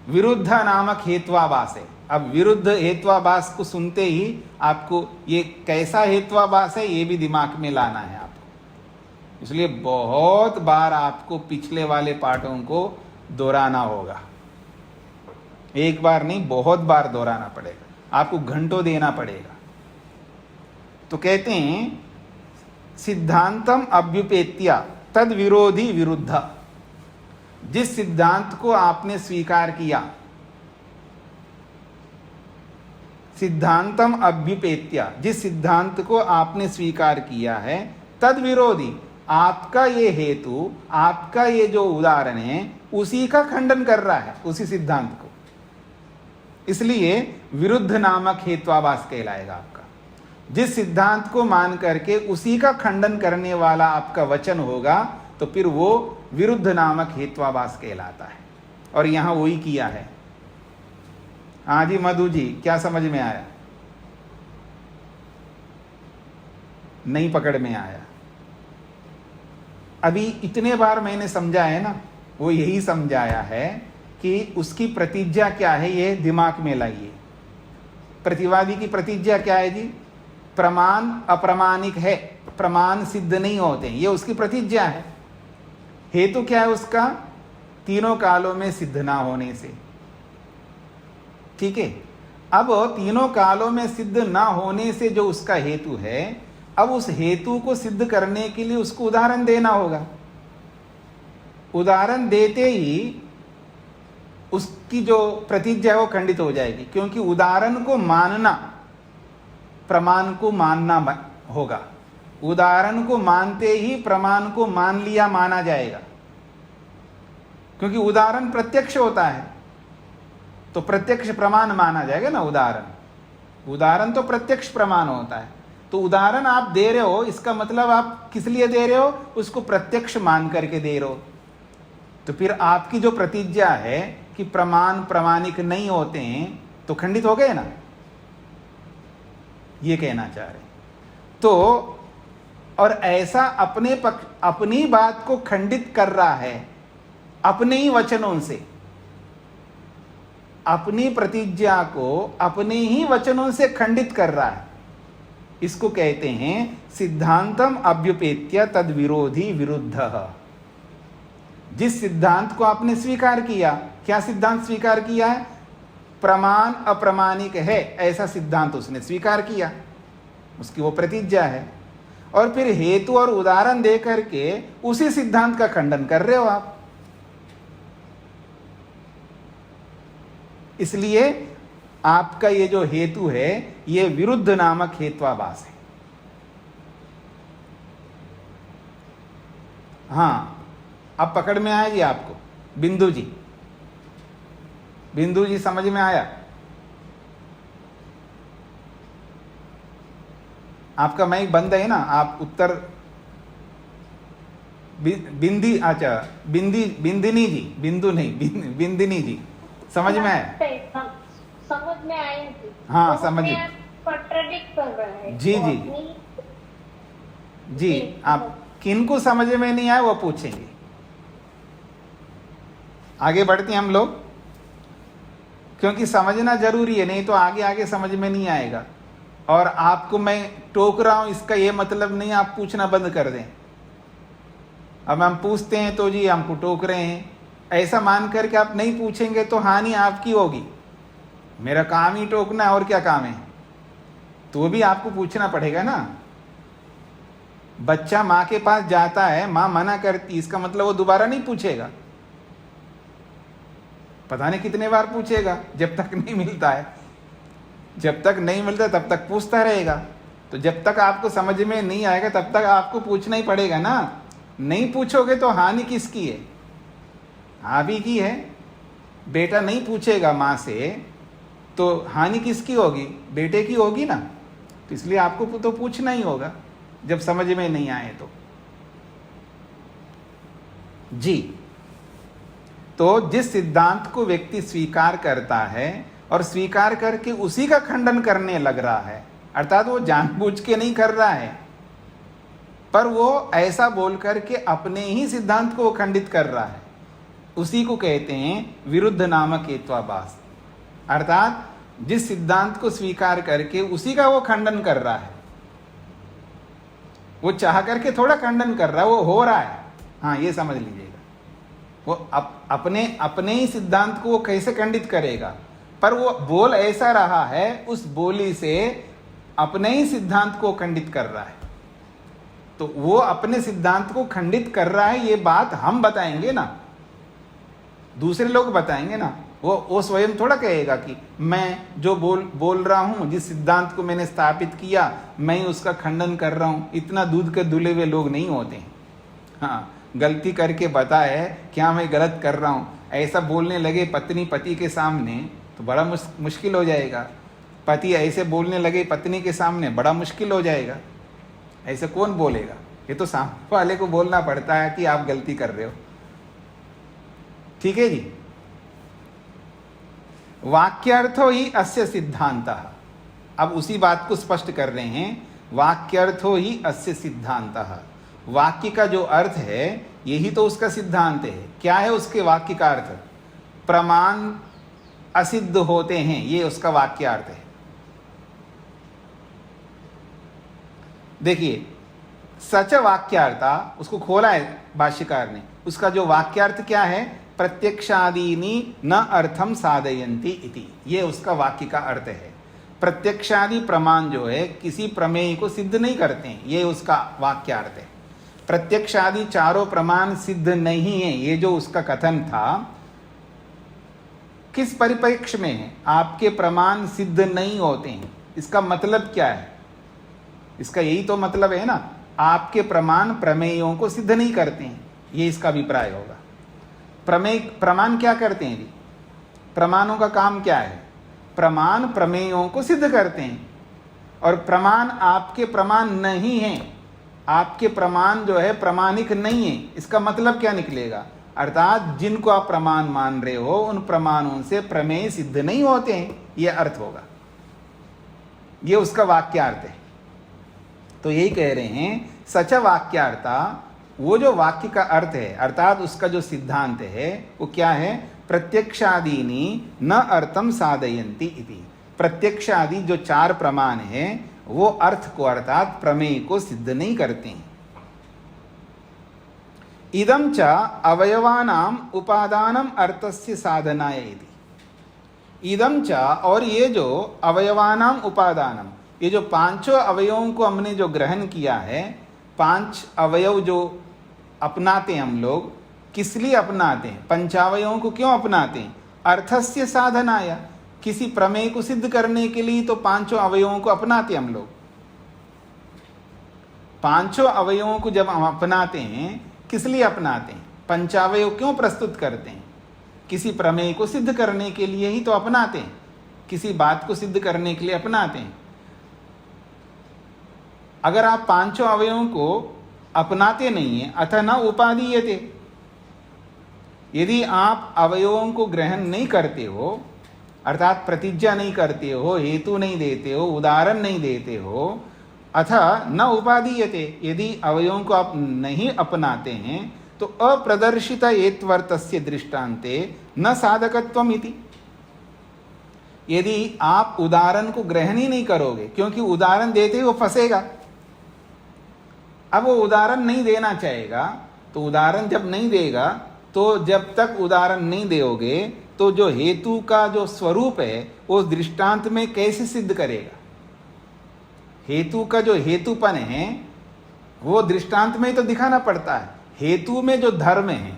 विरुद्ध नामक हेत्वाभास है। अब विरुद्ध हेत्वाभास को सुनते ही आपको ये कैसा हेत्वाभास है ये भी दिमाग में लाना है आपको, इसलिए बहुत बार आपको पिछले वाले पाठों को दोहराना होगा। एक बार नहीं, बहुत बार दोहराना पड़ेगा, आपको घंटों देना पड़ेगा। तो कहते हैं सिद्धांतम अभ्युपेत्य तद विरोधी विरुद्ध, जिस सिद्धांत को आपने स्वीकार किया, सिद्धांतम अभ्युपेत्य जिस सिद्धांत को आपने स्वीकार किया है, तद विरोधी आपका ये हेतु, आपका ये जो उदाहरण है उसी का खंडन कर रहा है, उसी सिद्धांत को, इसलिए विरुद्ध नामक हेत्वाभास कहलाएगा आपका। जिस सिद्धांत को मान करके उसी का खंडन करने वाला आपका वचन होगा तो फिर वो विरुद्ध नामक हेत्वाभास कहलाता है, और यहां वही किया है। हाँ जी मधु जी, क्या समझ में आया? नहीं पकड़ में आया? अभी इतने बार मैंने समझा है ना, वो यही समझाया है कि उसकी प्रतिज्ञा क्या है ये दिमाग में लाइए। प्रतिवादी की प्रतिज्ञा क्या है जी? प्रमाण अप्रमाणिक है, प्रमाण सिद्ध नहीं होते, ये उसकी प्रतिज्ञा है। हेतु क्या है उसका? तीनों कालों में सिद्ध ना होने से। ठीक है, अब तीनों कालों में सिद्ध ना होने से जो उसका हेतु है, अब उस हेतु को सिद्ध करने के लिए उसको उदाहरण देना होगा। उदाहरण देते ही उसकी जो प्रतिज्ञा है वो खंडित हो जाएगी, क्योंकि उदाहरण को मानना प्रमाण को मानना होगा। उदाहरण को मानते ही प्रमाण को मान लिया माना जाएगा, क्योंकि उदाहरण प्रत्यक्ष होता है तो प्रत्यक्ष प्रमाण माना जाएगा ना। उदाहरण तो प्रत्यक्ष प्रमाण होता है, तो उदाहरण आप दे रहे हो, इसका मतलब आप किस लिए दे रहे हो? उसको प्रत्यक्ष मान करके दे रहे हो। तो फिर आपकी जो प्रतिज्ञा है कि प्रमाण प्रामाणिक नहीं होते हैं तो खंडित हो गए ना, ये कहना चाह रहे। तो और ऐसा अपनी बात को खंडित कर रहा है अपने ही वचनों से, अपनी प्रतिज्ञा को अपने ही वचनों से खंडित कर रहा है। इसको कहते हैं सिद्धांतम अभ्युपेत्य तद विरोधी विरुद्ध। जिस सिद्धांत को आपने स्वीकार किया, क्या सिद्धांत स्वीकार किया है? प्रमाण अप्रमाणिक है ऐसा सिद्धांत उसने स्वीकार किया, उसकी वो प्रतिज्ञा है, और फिर हेतु और उदाहरण दे करके उसी सिद्धांत का खंडन कर रहे हो आप। इसलिए आपका ये जो हेतु है ये विरुद्ध नामक हेत्वाभास है। हाँ, अब पकड़ में आया जी आपको? बिंदु जी समझ में आया? आपका माइक बंद है ना, आप उत्तर बिंदिनी जी, बिंदु नहीं बिंदिनी जी, समझ में आया? समझ में आया जी। हाँ समझिए कॉन्ट्रडिक्ट कर रहा है जी। आप किनको समझ में नहीं आया वो पूछेंगे। आगे बढ़ते हैं हम लोग, क्योंकि समझना जरूरी है, नहीं तो आगे आगे समझ में नहीं आएगा। और आपको मैं टोक रहा हूं इसका ये मतलब नहीं आप पूछना बंद कर दें। अब हम पूछते हैं तो जी हमको टोक रहे हैं, ऐसा मान करके आप नहीं पूछेंगे तो हानि आपकी होगी। मेरा काम ही टोकना है और क्या काम है, तो भी आपको पूछना पड़ेगा ना। बच्चा माँ के पास जाता है, माँ मना करती, इसका मतलब वो दोबारा नहीं पूछेगा, पता नहीं कितने बार पूछेगा जब तक नहीं मिलता है। जब तक नहीं मिलता तब तक पूछता रहेगा। तो जब तक आपको समझ में नहीं आएगा तब तक आपको पूछना ही पड़ेगा ना। नहीं पूछोगे तो हानि किसकी है? आप ही की है। बेटा नहीं पूछेगा माँ से तो हानि किसकी होगी? बेटे की होगी ना। तो इसलिए आपको तो पूछना ही होगा जब समझ में नहीं आए तो। जी, तो जिस सिद्धांत को व्यक्ति स्वीकार करता है और स्वीकार करके उसी का खंडन करने लग रहा है, अर्थात वो जानबूझ के नहीं कर रहा है, पर वो ऐसा बोल करके अपने ही सिद्धांत को वो खंडित कर रहा है, उसी को कहते हैं विरुद्ध नामक हेत्वाभास। अर्थात जिस सिद्धांत को स्वीकार करके उसी का वो खंडन कर रहा है। वो चाह करके थोड़ा खंडन कर रहा है, वो हो रहा है। हाँ, ये समझ लीजिएगा। वो अपने ही सिद्धांत को वो कैसे खंडित करेगा, पर वो बोल ऐसा रहा है, उस बोली से अपने ही सिद्धांत को खंडित कर रहा है। तो वो अपने सिद्धांत को खंडित कर रहा है, ये बात हम बताएंगे ना, दूसरे लोग बताएंगे ना। वो स्वयं थोड़ा कहेगा कि मैं जो बोल रहा हूं, जिस सिद्धांत को मैंने स्थापित किया, मैं उसका खंडन कर रहा हूं। इतना दूध के धुले हुए लोग नहीं होते हैं। हाँ, गलती करके बताए क्या मैं गलत कर रहा हूं, ऐसा बोलने लगे पत्नी पति के सामने तो बड़ा मुश्किल हो जाएगा। पति ऐसे बोलने लगे पत्नी के सामने, बड़ा मुश्किल हो जाएगा। ऐसे कौन बोलेगा? ये तो सामने वाले को बोलना पड़ता है कि आप गलती कर रहे हो। ठीक है जी। वाक्यार्थो ही अस्य सिद्धांतः। अब उसी बात को स्पष्ट कर रहे हैं, वाक्यार्थो ही अस्य सिद्धांतः। वाक्य का जो अर्थ है यही तो उसका सिद्धांत है। क्या है उसके वाक्य का अर्थ? प्रमाण असिद्ध होते हैं, ये उसका वाक्यार्थ है। देखिए, सच वाक्यार्था, उसको खोला है भाष्यकार ने। उसका जो वाक्यार्थ क्या है? प्रत्यक्षादीनि न अर्थम साधयन्ति इति, ये उसका वाक्य का अर्थ है। प्रत्यक्षादि प्रमाण जो है किसी प्रमेय को सिद्ध नहीं करते हैं, ये उसका वाक्यार्थ है। प्रत्यक्षादि चारों प्रमाण सिद्ध नहीं है, ये जो उसका कथन था, किस परिप्रेक्ष्य में है? आपके प्रमाण सिद्ध नहीं होते हैं। इसका मतलब क्या है? इसका यही तो मतलब है ना, आपके प्रमाण प्रमेयों को सिद्ध नहीं करते हैं, ये इसका अभिप्राय होगा। प्रमाण क्या करते हैं जी? प्रमाणों का काम क्या है? प्रमाण प्रमेयों को सिद्ध करते हैं, और प्रमाण आपके प्रमाण नहीं हैं। आपके प्रमाण जो है प्रमाणिक नहीं है। इसका मतलब क्या निकलेगा? अर्थात जिनको आप प्रमाण मान रहे हो उन प्रमाणों से प्रमेय सिद्ध नहीं होते हैं, यह अर्थ होगा। यह उसका वाक्यार्थ है। तो यही कह रहे हैं, सच वाक्यार्था, वो जो वाक्य का अर्थ है, अर्थात उसका जो सिद्धांत है वो क्या है? प्रत्यक्षादीनि न अर्थम साधयन्ति इति। प्रत्यक्षादि जो चार प्रमाण है वो अर्थ को, अर्थात प्रमेय को सिद्ध नहीं करते हैं। इदं च अवयवानाम उपादानम अर्थस्य साधनाय इति। इदं च, और ये जो अवयवानाम उपादानम, ये जो पांचों अवयवों को हमने जो ग्रहण किया है, पांच अवयव जो अपनाते हैं हम लोग, किस लिए अपनाते हैं? पंचावयवों को क्यों अपनाते हैं? अर्थस्य साधनाय, किसी प्रमेय को सिद्ध करने के लिए तो पांचों अवयवों को अपनाते हैं हम लोग। पांचों अवयवों को जब हम अपनाते हैं, किस लिए अपनाते हैं? पंचावयव क्यों प्रस्तुत करते हैं? किसी प्रमेय को सिद्ध करने के लिए ही तो अपनाते हैं, किसी बात को सिद्ध करने के लिए अपनाते हैं। अगर आप पांचों अवयवों को अपनाते नहीं हैं, अतः न उपादीयते। यदि आप अवयवों को ग्रहण नहीं करते हो, अर्थात प्रतिज्ञा नहीं करते हो, हेतु नहीं देते हो, उदाहरण नहीं देते हो, अतः न उपादीयते। यदि अवयवों को आप नहीं अपनाते हैं तो अप्रदर्शित एत्वर्थस्य दृष्टान्ते न साधकत्वम इति। यदि आप उदाहरण को ग्रहण ही नहीं करोगे, क्योंकि उदाहरण देते ही वो फंसेगा। अब वो उदाहरण नहीं देना चाहेगा, तो उदाहरण जब नहीं देगा तो जब तक उदाहरण नहीं दोगे तो जो हेतु का जो स्वरूप है उस दृष्टांत में कैसे सिद्ध करेगा? हेतु का जो हेतुपन है वो दृष्टांत में ही तो दिखाना पड़ता है। हेतु में जो धर्म है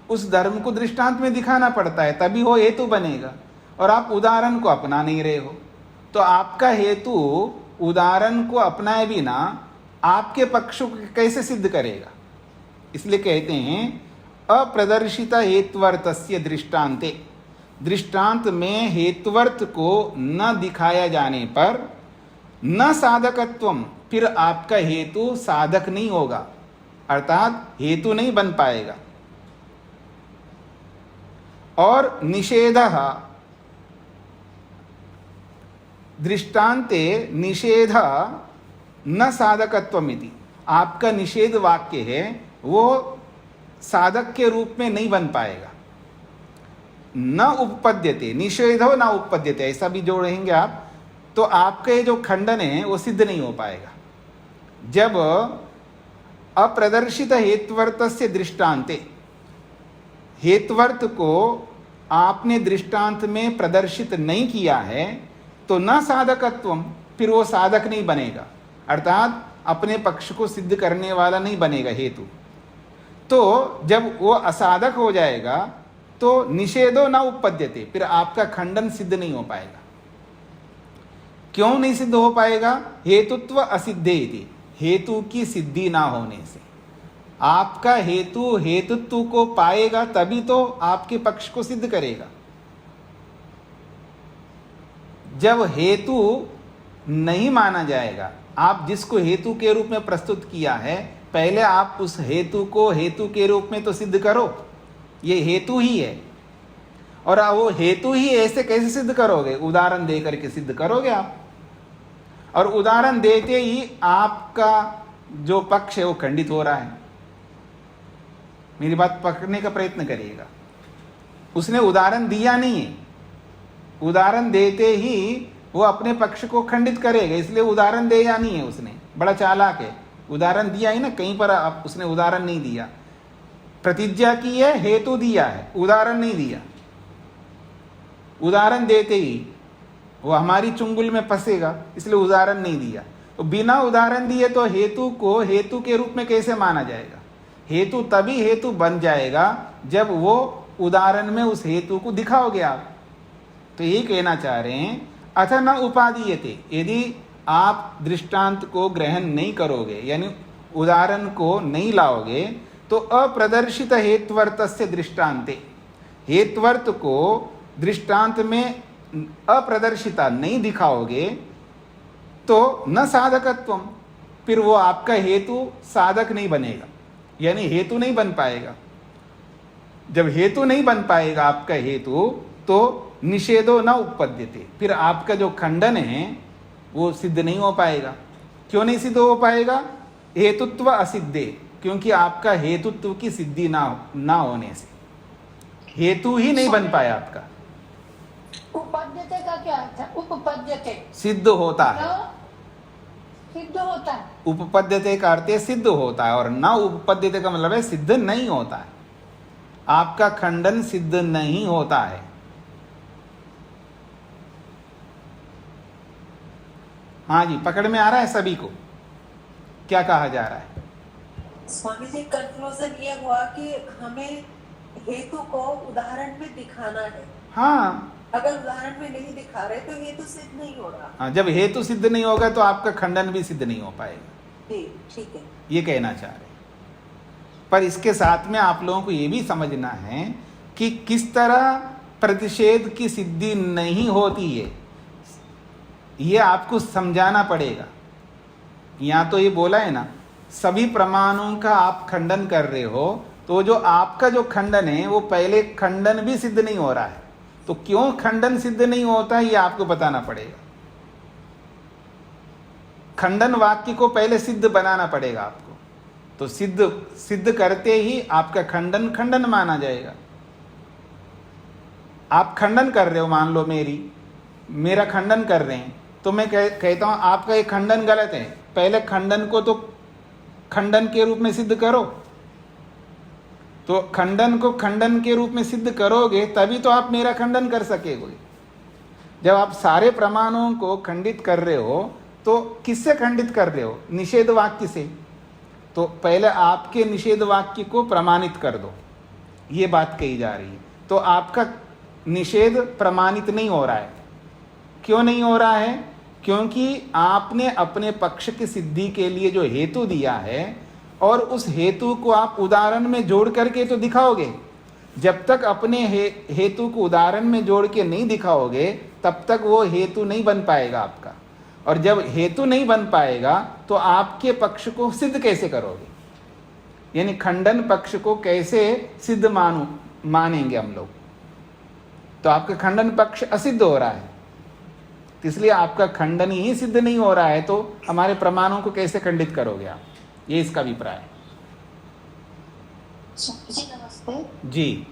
उस धर्म को दृष्टांत में दिखाना पड़ता है, तभी वो हेतु बनेगा। और आप उदाहरण को अपना नहीं रहे हो, तो आपका हेतु उदाहरण को अपनाए बिना आपके पक्ष को कैसे सिद्ध करेगा? इसलिए कहते हैं अप्रदर्शित हेत्वर्थस्य दृष्टांते, दृष्टांत में हेतुवर्थ को न दिखाया जाने पर न साधकत्वम, फिर आपका हेतु साधक नहीं होगा, अर्थात हेतु नहीं बन पाएगा। और निषेधः दृष्टांते निषेध न साधकत्वमिति, आपका निषेध वाक्य है वो साधक के रूप में नहीं बन पाएगा। न उपपद्यते, निषेधो न उपपद्यते, ऐसा भी जोड़ेंगे आप तो आपका ये जो खंडन है वो सिद्ध नहीं हो पाएगा। जब अप्रदर्शित हेत्वर्थस्य दृष्टांते, हेत्वर्थ को आपने दृष्टांत में प्रदर्शित नहीं किया है तो न साधकत्वम, फिर वो साधक नहीं बनेगा, अर्थात अपने पक्ष को सिद्ध करने वाला नहीं बनेगा हेतु। तो जब वो असाधक हो जाएगा तो निषेधो न उपपद्यते, फिर आपका खंडन सिद्ध नहीं हो पाएगा। क्यों नहीं सिद्ध हो पाएगा? हेतुत्व असिद्धे इति, हेतु की सिद्धि ना होने से। आपका हेतु हेतुत्व को पाएगा तभी तो आपके पक्ष को सिद्ध करेगा। जब हेतु नहीं माना जाएगा, आप जिसको हेतु के रूप में प्रस्तुत किया है, पहले आप उस हेतु को हेतु के रूप में तो सिद्ध करो, ये हेतु ही है। और वो हेतु ही ऐसे कैसे सिद्ध करोगे? उदाहरण दे करके सिद्ध करोगे आप। और उदाहरण देते ही आपका जो पक्ष है वो खंडित हो रहा है। मेरी बात पकड़ने का प्रयत्न करिएगा। उसने उदाहरण दिया नहीं है, उदाहरण देते ही वो अपने पक्ष को खंडित करेगा, इसलिए उदाहरण दिया नहीं है उसने। बड़ा चालाक है, उदाहरण दिया ही ना, कहीं पर उसने उदाहरण नहीं दिया। प्रतिज्ञा की है, हेतु दिया है, उदाहरण नहीं दिया। उदाहरण देते ही वो हमारी चुंगल में फंसेगा, इसलिए उदाहरण नहीं दिया। तो बिना उदाहरण दिए तो हेतु को हेतु के रूप में कैसे माना जाएगा? हेतु तभी हेतु बन जाएगा जब वो उदाहरण में उस हेतु को दिखाओगे आप। तो यही कहना चाह रहे हैं, अथ न उपादीयते, यदि आप दृष्टांत को ग्रहण नहीं करोगे, यानी उदाहरण को नहीं लाओगे, तो अप्रदर्शित हेत्वर्थस्य दृष्टांते, हेत्वर्थ को दृष्टांत में अप्रदर्शिता नहीं दिखाओगे तो न साधकत्वम, फिर वो आपका हेतु साधक नहीं बनेगा, यानी हेतु नहीं बन पाएगा। जब हेतु नहीं बन पाएगा आपका हेतु, तो निषेधो न उपपद्यते, फिर आपका जो खंडन है वो सिद्ध नहीं हो पाएगा। क्यों नहीं सिद्ध हो पाएगा? हेतुत्व असिद्धे, क्योंकि आपका हेतुत्व की सिद्धि ना होने से हेतु ही नहीं बन पाया आपका। उपपद्यते का क्या अर्थ है? उपपद्यते सिद्ध होता है, सिद्ध होता है। उपपद्यते का अर्थ है सिद्ध होता है, और न उपपद्यते का मतलब है सिद्ध नहीं होता है। आपका खंडन सिद्ध नहीं होता है। हाँ जी, पकड़ में आ रहा है सभी को क्या कहा जा रहा है? स्वामी जी, कंक्लूजन ये हुआ कि हमें हेतु को उदाहरण में दिखाना है। हाँ, अगर उदाहरण में नहीं दिखा रहे तो हेतु सिद्ध नहीं हो रहा। हाँ, जब हेतु सिद्ध नहीं होगा तो आपका खंडन भी सिद्ध नहीं हो पाएगा। जी, ठीक है, ये कहना चाह रहे हैं। पर इसके साथ में आप लोगों को ये भी समझना है कि किस तरह प्रतिषेध की सिद्धि नहीं होती है, ये आपको समझाना पड़ेगा। यहाँ तो ये बोला है ना, सभी प्रमाणों का आप खंडन कर रहे हो, तो जो आपका जो खंडन है वो पहले खंडन भी सिद्ध नहीं हो रहा है। तो क्यों खंडन सिद्ध नहीं होता है ये आपको बताना पड़ेगा। खंडन वाक्य को पहले सिद्ध बनाना पड़ेगा आपको, तो सिद्ध करते ही आपका खंडन खंडन माना जाएगा। आप खंडन कर रहे हो, मान लो मेरा खंडन कर रहे हैं, तो मैं कहता हूं आपका ये खंडन गलत है, पहले खंडन को तो खंडन के रूप में सिद्ध करो। तो खंडन को खंडन के रूप में सिद्ध करोगे तभी तो आप मेरा खंडन कर सकेंगे। जब आप सारे प्रमाणों को खंडित कर रहे हो तो किससे खंडित कर रहे हो? निषेध वाक्य से। तो पहले आपके निषेध वाक्य को प्रमाणित कर दो, ये बात कही जा रही है। तो आपका निषेध प्रमाणित नहीं हो रहा है। क्यों नहीं हो रहा है? क्योंकि आपने अपने पक्ष की सिद्धि के लिए जो हेतु दिया है और उस हेतु को आप उदाहरण में जोड़ करके तो दिखाओगे। जब तक अपने हेतु को उदाहरण में जोड़ के नहीं दिखाओगे तब तक वो हेतु नहीं बन पाएगा आपका। और जब हेतु नहीं बन पाएगा तो आपके पक्ष को सिद्ध कैसे करोगे? यानी खंडन पक्ष को कैसे सिद्ध मानेंगे हम लोग? तो आपका खंडन पक्ष असिद्ध हो रहा है, इसलिए आपका खंडन ही सिद्ध नहीं हो रहा है, तो हमारे प्रमाणों को कैसे खंडित करोगे आप? ये इसका अभिप्राय है। जी नमस्ते जी।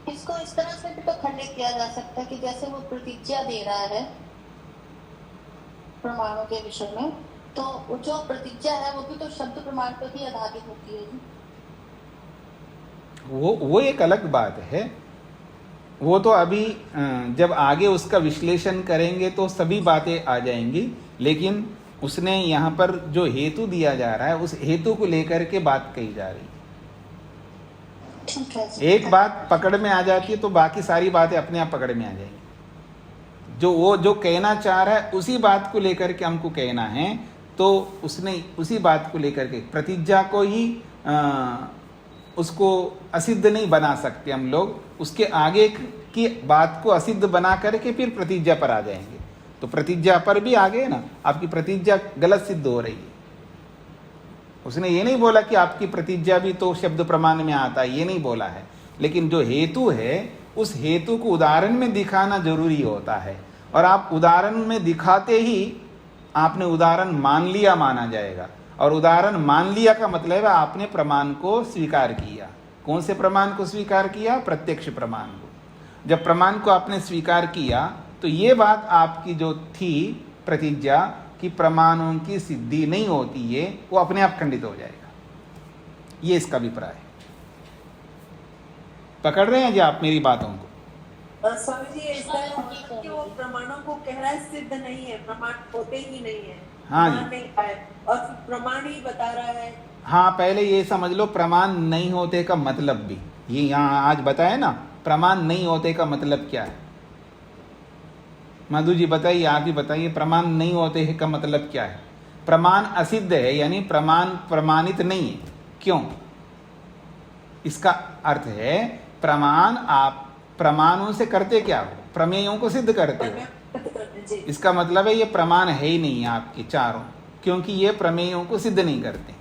इसको इस तरह से भी तो खंडित किया जा सकता है कि जैसे वो प्रतिज्ञा दे रहा है प्रमाणों के विषय में, तो जो प्रतिज्ञा है वो भी तो शब्द प्रमाण पर ही आधारित होती है जी। वो एक अलग बात है। वो तो अभी जब आगे उसका विश्लेषण करेंगे तो सभी बातें आ जाएंगी, लेकिन उसने यहाँ पर जो हेतु दिया जा रहा है उस हेतु को लेकर के बात कही जा रही है। ठीक है जी। एक बात पकड़ में आ जाती है तो बाकी सारी बातें अपने आप पकड़ में आ जाएंगी। वो जो कहना चाह रहा है उसी बात को लेकर के हमको कहना है, तो उसने उसी बात को लेकर के प्रतिज्ञा को ही उसको असिद्ध नहीं बना सकते हम लोग। उसके आगे की बात को असिद्ध बना करके फिर प्रतिज्ञा पर आ जाएंगे। तो प्रतिज्ञा पर भी आ गए ना, आपकी प्रतिज्ञा गलत सिद्ध हो रही है। उसने ये नहीं बोला कि आपकी प्रतिज्ञा भी तो शब्द प्रमाण में आता है, ये नहीं बोला है, लेकिन जो हेतु है उस हेतु को उदाहरण में दिखाना जरूरी होता है। और आप उदाहरण में दिखाते ही आपने उदाहरण मान लिया माना जाएगा। और उदाहरण मान लिया का मतलब है आपने प्रमाण को स्वीकार किया। कौन से प्रमाण को स्वीकार किया? प्रत्यक्ष प्रमाण को। जब प्रमाण को आपने स्वीकार किया तो ये बात आपकी जो थी प्रतिज्ञा कि प्रमाणों की सिद्धि नहीं होती है, वो अपने आप खंडित हो जाएगा। ये इसका अभिप्राय है। पकड़ रहे हैं जी आप मेरी बातों को? स्वामी जी, इसका मतलब कि वो प्रमाणों को कह रहा है सिद्ध नहीं है, प्रमाण होते ही नहीं है। हाँ प्रमाण नहीं है और प्रमाण ही बता रहा है। हाँ, पहले ये समझ लो प्रमाण नहीं होते का मतलब भी ये यहाँ आज बताया ना। प्रमाण नहीं होते का मतलब क्या है? मधु जी बताइए, आप ही बताइए, प्रमाण नहीं होते का मतलब क्या है? प्रमाण असिद्ध है, यानी प्रमाण प्रमाणित नहीं है। क्यों? इसका अर्थ है प्रमाण आप प्रमाणों से करते क्या हो? प्रमेयों को सिद्ध करते हो। इसका मतलब है ये प्रमाण है ही नहीं आपके चारों, क्योंकि ये प्रमेयों को सिद्ध नहीं करते।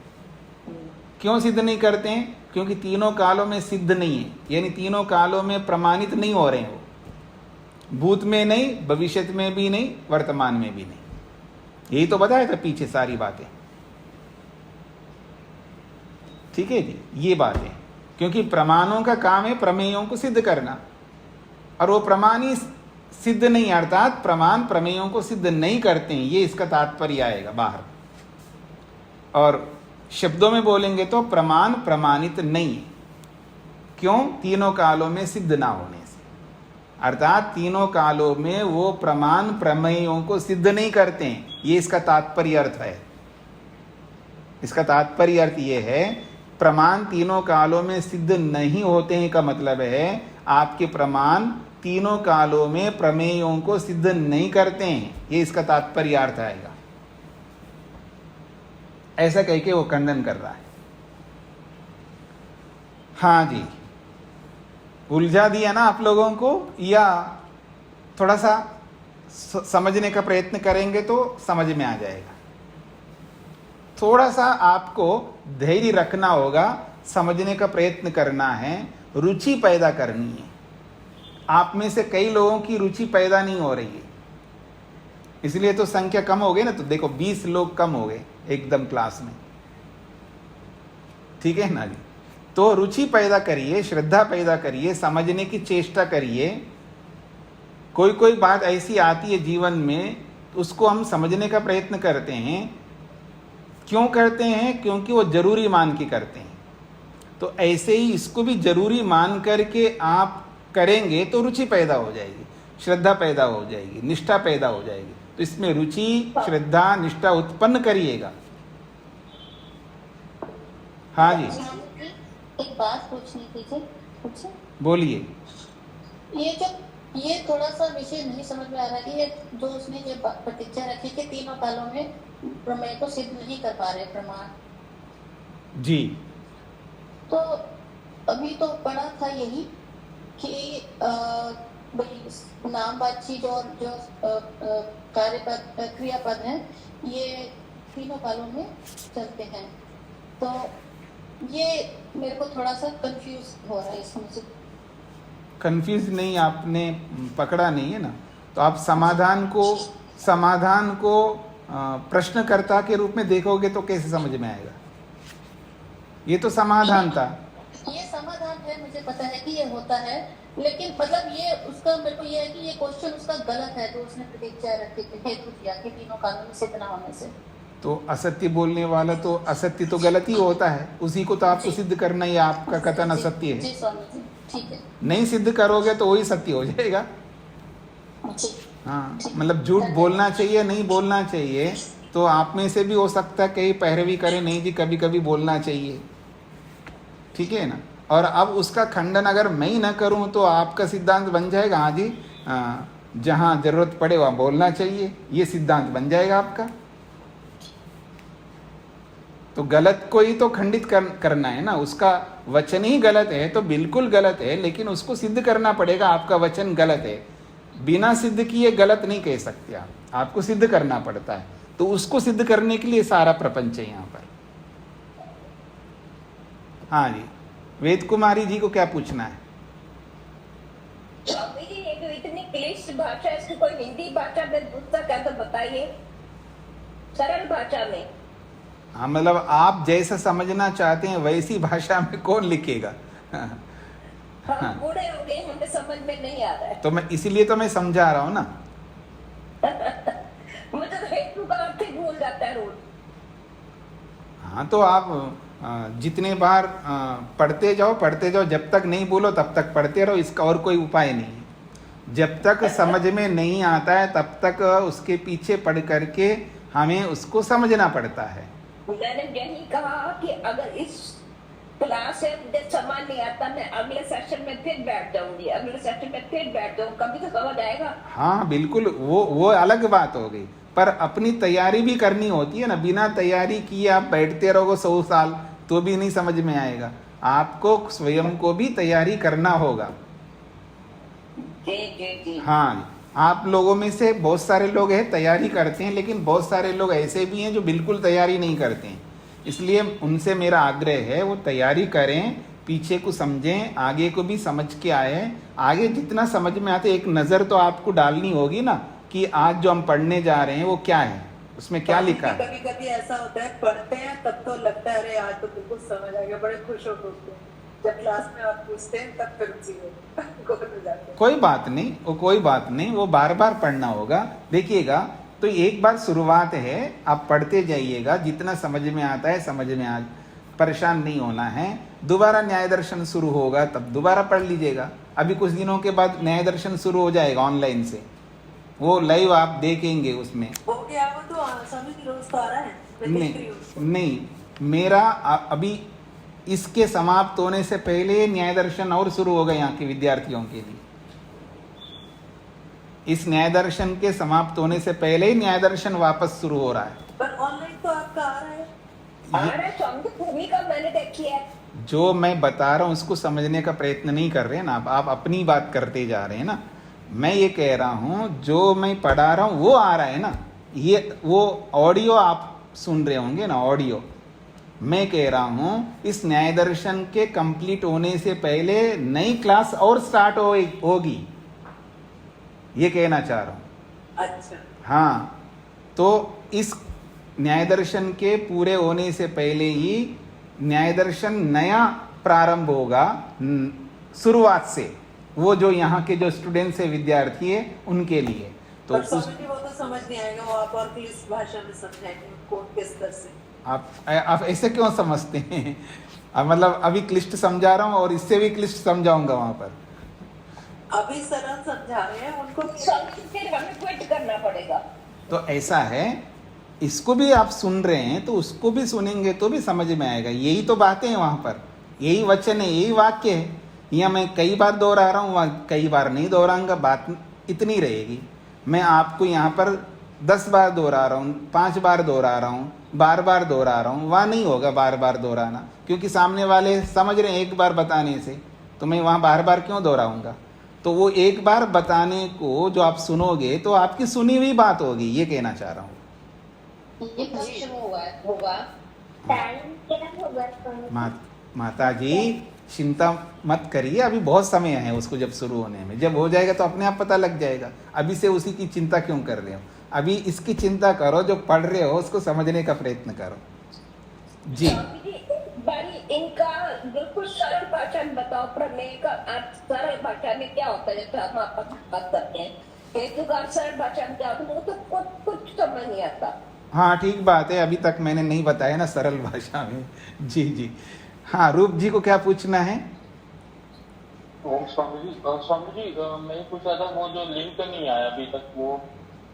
क्यों सिद्ध नहीं करते हैं? क्योंकि तीनों कालों में सिद्ध नहीं है, यानी तीनों कालों में प्रमाणित नहीं हो रहे हैं। वो भूत में नहीं, भविष्य में भी नहीं, वर्तमान में भी नहीं। यही तो बताया था पीछे सारी बातें। ठीक है जी, ये बात है। क्योंकि प्रमाणों का काम है प्रमेयों को सिद्ध करना, और वो प्रमाण ही सिद्ध नहीं, अर्थात प्रमाण प्रमेयों को सिद्ध नहीं करते हैं। ये इसका तात्पर्य आएगा बाहर। और शब्दों में बोलेंगे तो प्रमाण प्रमाणित नहीं है। क्यों? तीनों कालों में सिद्ध ना होने से। अर्थात तीनों कालों में वो प्रमाण प्रमेयों को सिद्ध नहीं करते हैं। ये इसका तात्पर्य अर्थ है। इसका तात्पर्य अर्थ ये है प्रमाण तीनों कालों में सिद्ध नहीं होते हैं का मतलब है आपके प्रमाण तीनों कालों में प्रमेयों को सिद्ध नहीं करते हैं। ये इसका तात्पर्य अर्थ आएगा। ऐसा कह के वो खंडन कर रहा है। हाँ जी, उलझा दिया ना आप लोगों को, या थोड़ा सा समझने का प्रयत्न करेंगे तो समझ में आ जाएगा। थोड़ा सा आपको धैर्य रखना होगा, समझने का प्रयत्न करना है, रुचि पैदा करनी है। आप में से कई लोगों की रुचि पैदा नहीं हो रही है, इसलिए तो संख्या कम हो गई ना। तो देखो 20 लोग कम हो गए एकदम क्लास में। ठीक है ना जी? तो रुचि पैदा करिए, श्रद्धा पैदा करिए, समझने की चेष्टा करिए। कोई कोई बात ऐसी आती है जीवन में, उसको हम समझने का प्रयत्न करते हैं। क्यों करते हैं? क्योंकि वो जरूरी मान के करते हैं। तो ऐसे ही इसको भी जरूरी मान करके आप करेंगे तो रुचि पैदा हो जाएगी, श्रद्धा पैदा हो जाएगी, निष्ठा पैदा हो जाएगी। तो इसमें रुचि, श्रद्धा, निष्ठा उत्पन्न करिएगा। हाँ जी, एक बात पूछनी थी जी, पूछे? बोलिए। ये थोड़ा सा विषय नहीं समझ में आ रहा कि ये जो उसने ये प्रतिज्ञा रखी कि तीनों कालों में प्रमेय को सिद्ध नहीं कर पा रहे प्रमाण जी, तो अभी तो पढ़ा था यही कि भाई नामवाची और जो कार्यपद क्रियापद हैं ये तीनों कालों में चलते हैं। तो ये मेरे को थोड़ा सा कंफ्यूज हो रहा है इसमें से। कंफ्यूज नहीं, आपने पकड़ा नहीं है ना। तो आप समाधान को प्रश्नकर्ता के रूप में देखोगे तो कैसे समझ में आएगा? ये तो समाधान था। ये समाधान है, मुझे पता है कि ये होता है, लेकिन मतलब ये उसका मेरे को ये है कि ये क्वेश्चन उसका गलत है, तो उसने प्रतिज्ञा रखी हेतु दिया कि तीनों कानून में सिद्ध न होने से। तो असत्य बोलने वाला तो असत्य तो गलत ही होता है, उसी को तो आपको सिद्ध करना ही, आपका कथन असत्य है। जी स्वामी जी, ठीक है। नहीं सिद्ध करोगे तो वही सत्य हो जाएगा। हाँ, मतलब झूठ बोलना चाहिए, नहीं बोलना चाहिए, तो आप में से भी हो सकता है कहीं पैरवी करे, नहीं जी कभी कभी बोलना चाहिए, ठीक है ना। और अब उसका खंडन अगर मैं ही ना करूं तो आपका सिद्धांत बन जाएगा, हाँ जी जहां जरूरत पड़े वहां बोलना चाहिए, ये सिद्धांत बन जाएगा आपका। तो गलत को ही तो खंडित करना है ना, उसका वचन ही गलत है तो बिल्कुल गलत है, लेकिन उसको सिद्ध करना पड़ेगा आपका वचन गलत है। बिना सिद्ध किए गलत नहीं कह सकते आप, आपको सिद्ध करना पड़ता है। तो उसको सिद्ध करने के लिए सारा प्रपंच है यहाँ पर। हाँ जी, वेद कुमारी जी को क्या पूछना है? स्वामी जी ये जो इतनी क्लिष्ट भाषा है, इसको कोई हिंदी भाषा में पूछता क्या तो बताइए, सरल भाषा में। हाँ, मतलब आप जैसा समझना चाहते हैं वैसी भाषा में कौन लिखेगा? हम बूढ़े हो गए, हमें समझ में नहीं आ रहा है। तो मैं इसीलिए तो मैं समझा रहा हूँ ना। मुझे तो हेतु का अर्थ ही भूल जाता है रोज। हाँ, तो आप जितने बार पढ़ते जाओ, जब तक नहीं बोलो तब तक पढ़ते रहो, इसका और कोई उपाय नहीं है। जब तक समझ में नहीं आता है तब तक उसके पीछे पढ़ करके हमें उसको समझना पड़ता है। मैंने यही कहा कि अगर इस क्लास से मुझे समझ नहीं आता, मैं अगले सेशन में फिर बैठ जाऊंगी, अगले सेशन में फिर बैठ जाऊंगी, कभी तो समझ आएगा। हाँ बिल्कुल, वो अलग बात हो गई, पर अपनी तैयारी भी करनी होती है ना। बिना तैयारी किए आप बैठते रहोगे 100 साल तो भी नहीं समझ में आएगा। आपको स्वयं को भी तैयारी करना होगा। जी। हाँ, आप लोगों में से बहुत सारे लोग हैं तैयारी करते हैं, लेकिन बहुत सारे लोग ऐसे भी हैं जो बिल्कुल तैयारी नहीं करते हैं। इसलिए उनसे मेरा आग्रह है वो तैयारी करें, पीछे को समझें, आगे को भी समझ के आए। आगे जितना समझ में आते, एक नज़र तो आपको डालनी होगी ना कि आज जो हम पढ़ने जा रहे हैं वो क्या है, उसमें क्या लिखा है। कभी कभी ऐसा होता है, पढ़ते हैं तब तो लगता है अरे आज तो बिल्कुल समझ आ गया, बड़े खुश होते हैं। जब क्लास में आप पूछते हैं तब फिर जाते हैं। कोई बात नहीं, वो बार बार पढ़ना होगा। देखिएगा, तो एक बार शुरुआत है, आप पढ़ते जाइएगा, जितना समझ में आता है समझ में आ, परेशान नहीं होना है। दोबारा न्याय दर्शन शुरू होगा तब दोबारा पढ़ लीजिएगा। अभी कुछ दिनों के बाद न्याय दर्शन शुरू हो जाएगा ऑनलाइन से, वो लाइव आप देखेंगे। उसमें हो गया वो तो स्वामी जी रोज तो आ रहा है। नहीं, मेरा अभी इसके समाप्त होने से पहले न्याय दर्शन और शुरू होगा यहाँ के विद्यार्थियों के लिए। इस न्याय दर्शन के समाप्त होने से पहले ही न्याय दर्शन वापस शुरू हो रहा है। पर ऑनलाइन तो आपका आ रहा है। स्वामी भूमिका मैंने देखी है। जो मैं बता रहा हूँ उसको समझने का प्रयत्न नहीं कर रहे हैं ना आप अपनी बात करते जा रहे हैं ना। मैं ये कह रहा हूँ जो मैं पढ़ा रहा हूँ वो आ रहा है ना, ये वो ऑडियो आप सुन रहे होंगे ना, ऑडियो। मैं कह रहा हूँ इस न्याय दर्शन के कंप्लीट होने से पहले नई क्लास और स्टार्ट होगी, ये कहना चाह रहा हूँ। अच्छा। हाँ, तो इस न्याय दर्शन के पूरे होने से पहले ही न्याय दर्शन नया प्रारंभ होगा शुरुआत से, वो जो यहाँ के जो स्टूडेंट्स है, विद्यार्थी है, उनके लिए। तो वो तो समझ नहीं आएगा, वो आप और किस भाषा में समझाएंगे, कौन किस तरह से। आप ऐसे क्यों समझते हैं? अब मतलब अभी क्लिष्ट समझा रहा हूँ और इससे भी क्लिष्ट समझाऊंगा वहां पर। अभी सरल समझा रहे हैं उनको। स्वामी फिर हमें क्विट करना पड़ेगा। तो ऐसा है, इसको भी आप सुन रहे हैं तो उसको भी सुनेंगे तो भी समझ में आएगा। यही तो बातें हैं वहां पर, यही वचन है, यही वाक्य है। यहाँ मैं कई बार दोहरा रहा हूँ, वहाँ कई बार नहीं दोहराऊंगा, बात इतनी रहेगी। मैं आपको यहाँ पर 10 बार दोहरा रहा हूँ, 5 बार दोहरा रहा हूँ, बार बार दोहरा रहा हूँ, वहाँ नहीं होगा बार बार दोहराना, क्योंकि सामने वाले समझ रहे हैं एक बार बताने से, तो मैं वहाँ बार बार क्यों दोहराऊंगा। तो वो एक बार बताने को जो आप सुनोगे तो आपकी सुनी हुई बात होगी, ये कहना चाह रहा हूँ। ये कब शुरू होगा? टाइम क्या होगा? माता जी चिंता मत करिए, अभी बहुत समय है उसको जब शुरू होने में। जब हो जाएगा तो अपने आप पता लग जाएगा। अभी से उसी की चिंता क्यों कर रहे हो? अभी इसकी चिंता करो, जो पढ़ रहे हो उसको समझने का प्रयत्न करो। जी बारी इनका बिल्कुल सरल भाषा में बताओ, प्रमेय का अर्थ सरल भाषा में क्या होता है। जैसे हम आपस में बात करते हैं, हेतु का सरल भाषा में क्या होता है, वो तो कुछ समझ नहीं आता। हाँ ठीक बात है, अभी तक मैंने नहीं बताया ना सरल भाषा में। जी जी हाँ, रूप जी को क्या पूछना है? ओम स्वामी जी। स्वामी जी मैं पूछ रहा था, वो जो लिंक नहीं आया अभी तक, वो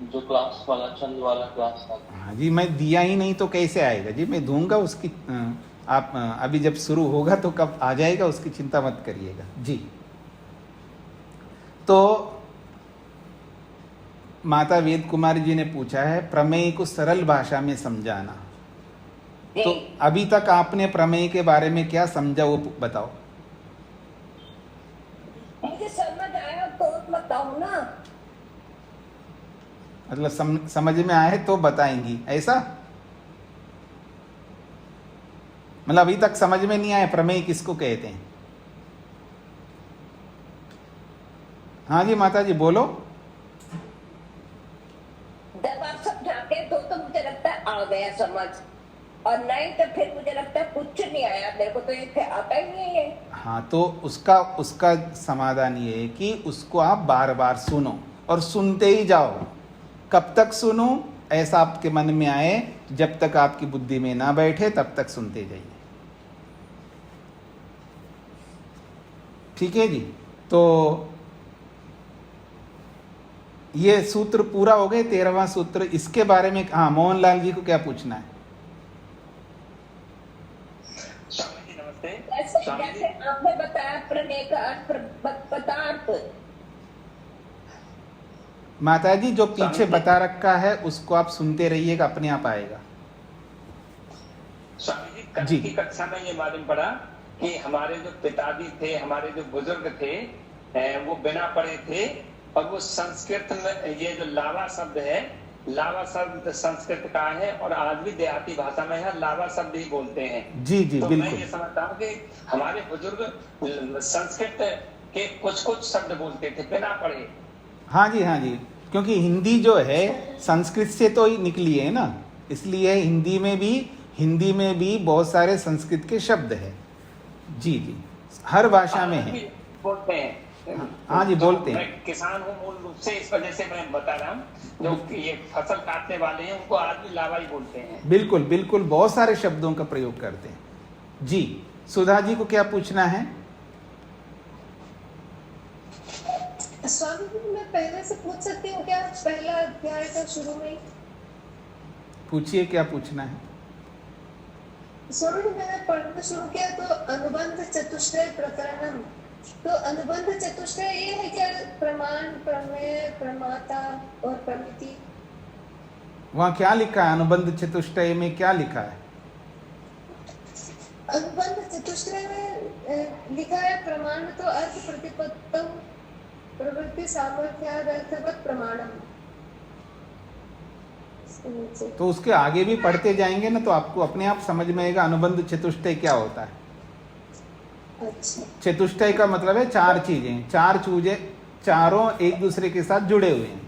जो क्लास वाला छंद वाला क्लास था। हाँ जी, मैं दिया ही नहीं तो कैसे आएगा जी, मैं दूंगा उसकी। आप अभी जब शुरू होगा तो कब आ जाएगा उसकी चिंता मत करिएगा। जी तो माता वेद कुमारी जी ने पूछा है प्रमेय को सरल भाषा में समझाना। तो अभी तक आपने प्रमेय के बारे में क्या समझा वो बताओ। मुझे समझ आया तो बताओ ना। मतलब समझ में आए तो बताएंगी, ऐसा? मतलब अभी तक समझ में नहीं आया प्रमेय किसको कहते हैं? हाँ जी माता जी बोलो। जब आप समझाते हैं तो मुझे लगता है आ गया समझ, और नहीं तो फिर मुझे लगता है कुछ नहीं आया, मेरे को तो ये आता ही नहीं है। हाँ, तो उसका समाधान ये है कि उसको आप बार बार सुनो और सुनते ही जाओ। कब तक सुनो? ऐसा आपके मन में आए, जब तक आपकी बुद्धि में ना बैठे तब तक सुनते जाइए। ठीक है जी। तो ये सूत्र पूरा हो गए, 13वां सूत्र। इसके बारे में हाँ, मोहनलाल जी को क्या पूछना है? स्वामी जी नमस्ते। जैसे आपने बताया प्रमेय का अर्थ पदार्थ। माता जी जो पीछे बता रखा है उसको आप सुनते रहिएगा, अपने आप आएगा। स्वामी जी कल की कक्षा में ये मालूम पड़ा कि हमारे जो पिताजी थे, हमारे जो बुजुर्ग थे, वो बिना पढ़े थे, और वो संस्कृत में ये जो लावा शब्द है, लावा शब्द संस्कृत का है, और आज भी देहाती भाषा में है लावा शब्द ही बोलते हैं। जी जी तो बिल्कुल। मैं ये समझता हूँ कि हमारे बुजुर्ग संस्कृत के कुछ शब्द बोलते थे बिना पढ़े। हाँ जी, क्योंकि हिंदी जो है संस्कृत से तो ही निकली है ना, इसलिए हिंदी में भी बहुत सारे संस्कृत के शब्द हैं। जी हर भाषा में है। बोलते हैं। हाँ जी बोलते हैं। मैं किसान हूँ मूल रूप से, इस वजह से मैं बता रहा हूँ, जो ये फसल काटने वाले हैं उनको आज भी लावा ही बोलते हैं। बिल्कुल बहुत सारे शब्दों का प्रयोग करते हैं। जी सुधा जी को क्या पूछना है? स्वामी जी मैं पहले से पूछ सकती हूँ क्या? पहला अध्याय का शुरू में। पूछिए क्या पूछना है। स्वामी जी मैंने पढ़ना शुरू किया तो अनुबंध चतुष्टय प्रकरणम, तो अनुबंध चतुष्टय ये है क्या? प्रमाण, प्रमेय, प्रमाता और प्रमिति। वहाँ क्या लिखा है? अनुबंध चतुष्टय में क्या लिखा है? अनुबंध चतुष्टय में लिखा है प्रमाण तो अर्थ प्रतिपत्तम प्रवृत्ति सामर्थ्याद अर्थवत प्रमाणम। तो उसके आगे भी पढ़ते जाएंगे ना तो आपको अपने आप समझ में आएगा अनुबंध चतुष्टय क्या होता है। अच्छा। चतुष्टय का मतलब है चार चीजें, चारों एक दूसरे के साथ जुड़े हुए हैं।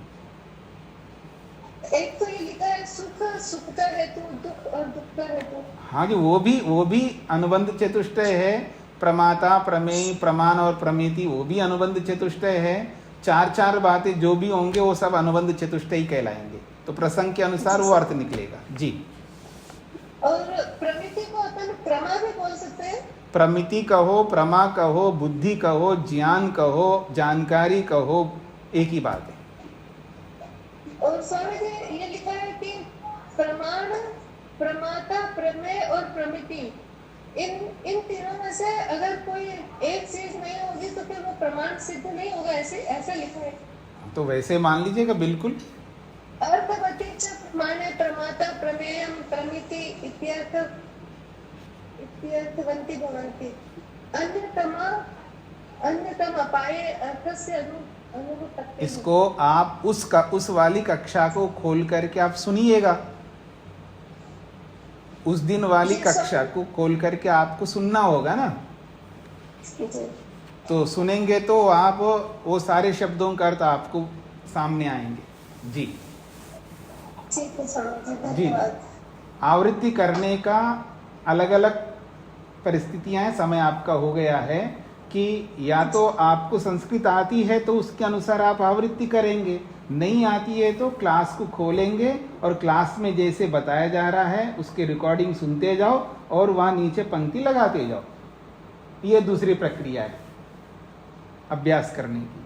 एक तो ये लिखा है सुख का हेतु, दुख और दुख का हेतु। हाँ जी, वो भी अनुबंध चतुष्टय है। प्रमाता, प्रमेय, प्रमाण और प्रमिति, वो भी अनुबंध चतुष्टय है। चार बातें जो भी होंगे वो सब अनुबंध चतुष्टय कहलाएंगे। तो प्रसंग के अनुसार वो अर्थ निकलेगा। जी। और प्रमिति को अपन प्रमा भी बोल सकते हैं। प्रमिति कहो, प्रमा कहो, बुद्धि कहो, ज्ञान कहो, जानकारी कहो, एक ही बात है। और स्वामी जी ये लिखा है कि प्रमाण, प्रमाता, प्रमेय और प्रमिति, इन तीनों में से अगर कोई एक चीज नहीं होगी तो फिर वो प्रमाण सिद्ध नहीं होगा, ऐसे ऐसा लिखा है। तो वैसे मान लीजिएगा बिल्कुल। अर्थवती च प्रमाणे प्रमाता प्रमेयम प्रमिति इत्यर्थवन्ति भवन्ति अन्यतम अपाये अर्थस्य अनुपत्ति। इसको आप उस वाली कक्षा को खोल करके आप सुनिएगा, उस दिन वाली कक्षा को खोल करके आपको सुनना होगा ना। तो सुनेंगे तो आप वो सारे शब्दों का अर्थ आपको सामने आएंगे। जी ठीक है स्वामी जी, जी। धन्यवाद। आवृत्ति करने का अलग अलग परिस्थितियां हैं। समय आपका हो गया है कि या तो आपको संस्कृत आती है तो उसके अनुसार आप आवृत्ति करेंगे, नहीं आती है तो क्लास को खोलेंगे और क्लास में जैसे बताया जा रहा है उसके रिकॉर्डिंग सुनते जाओ और वहाँ नीचे पंक्ति लगाते जाओ। ये दूसरी प्रक्रिया है अभ्यास करने की।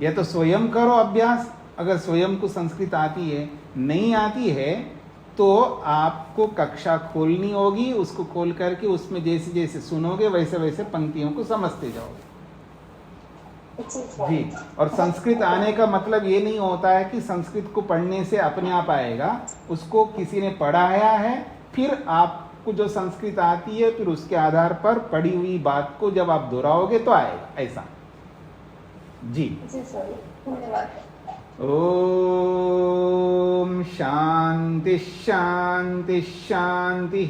या तो स्वयं करो अभ्यास, अगर स्वयं को संस्कृत आती है, नहीं आती है तो आपको कक्षा खोलनी होगी, उसको खोल करके उसमें जैसे जैसे सुनोगे वैसे वैसे पंक्तियों को समझते जाओगे। जी। और संस्कृत आने का मतलब ये नहीं होता है कि संस्कृत को पढ़ने से अपने आप आएगा, उसको किसी ने पढ़ाया है, फिर आपको जो संस्कृत आती है फिर उसके आधार पर पढ़ी हुई बात को जब आप दोहराओगे तो आएगा, ऐसा। जी धन्यवाद। ओम शांति शांति शांति।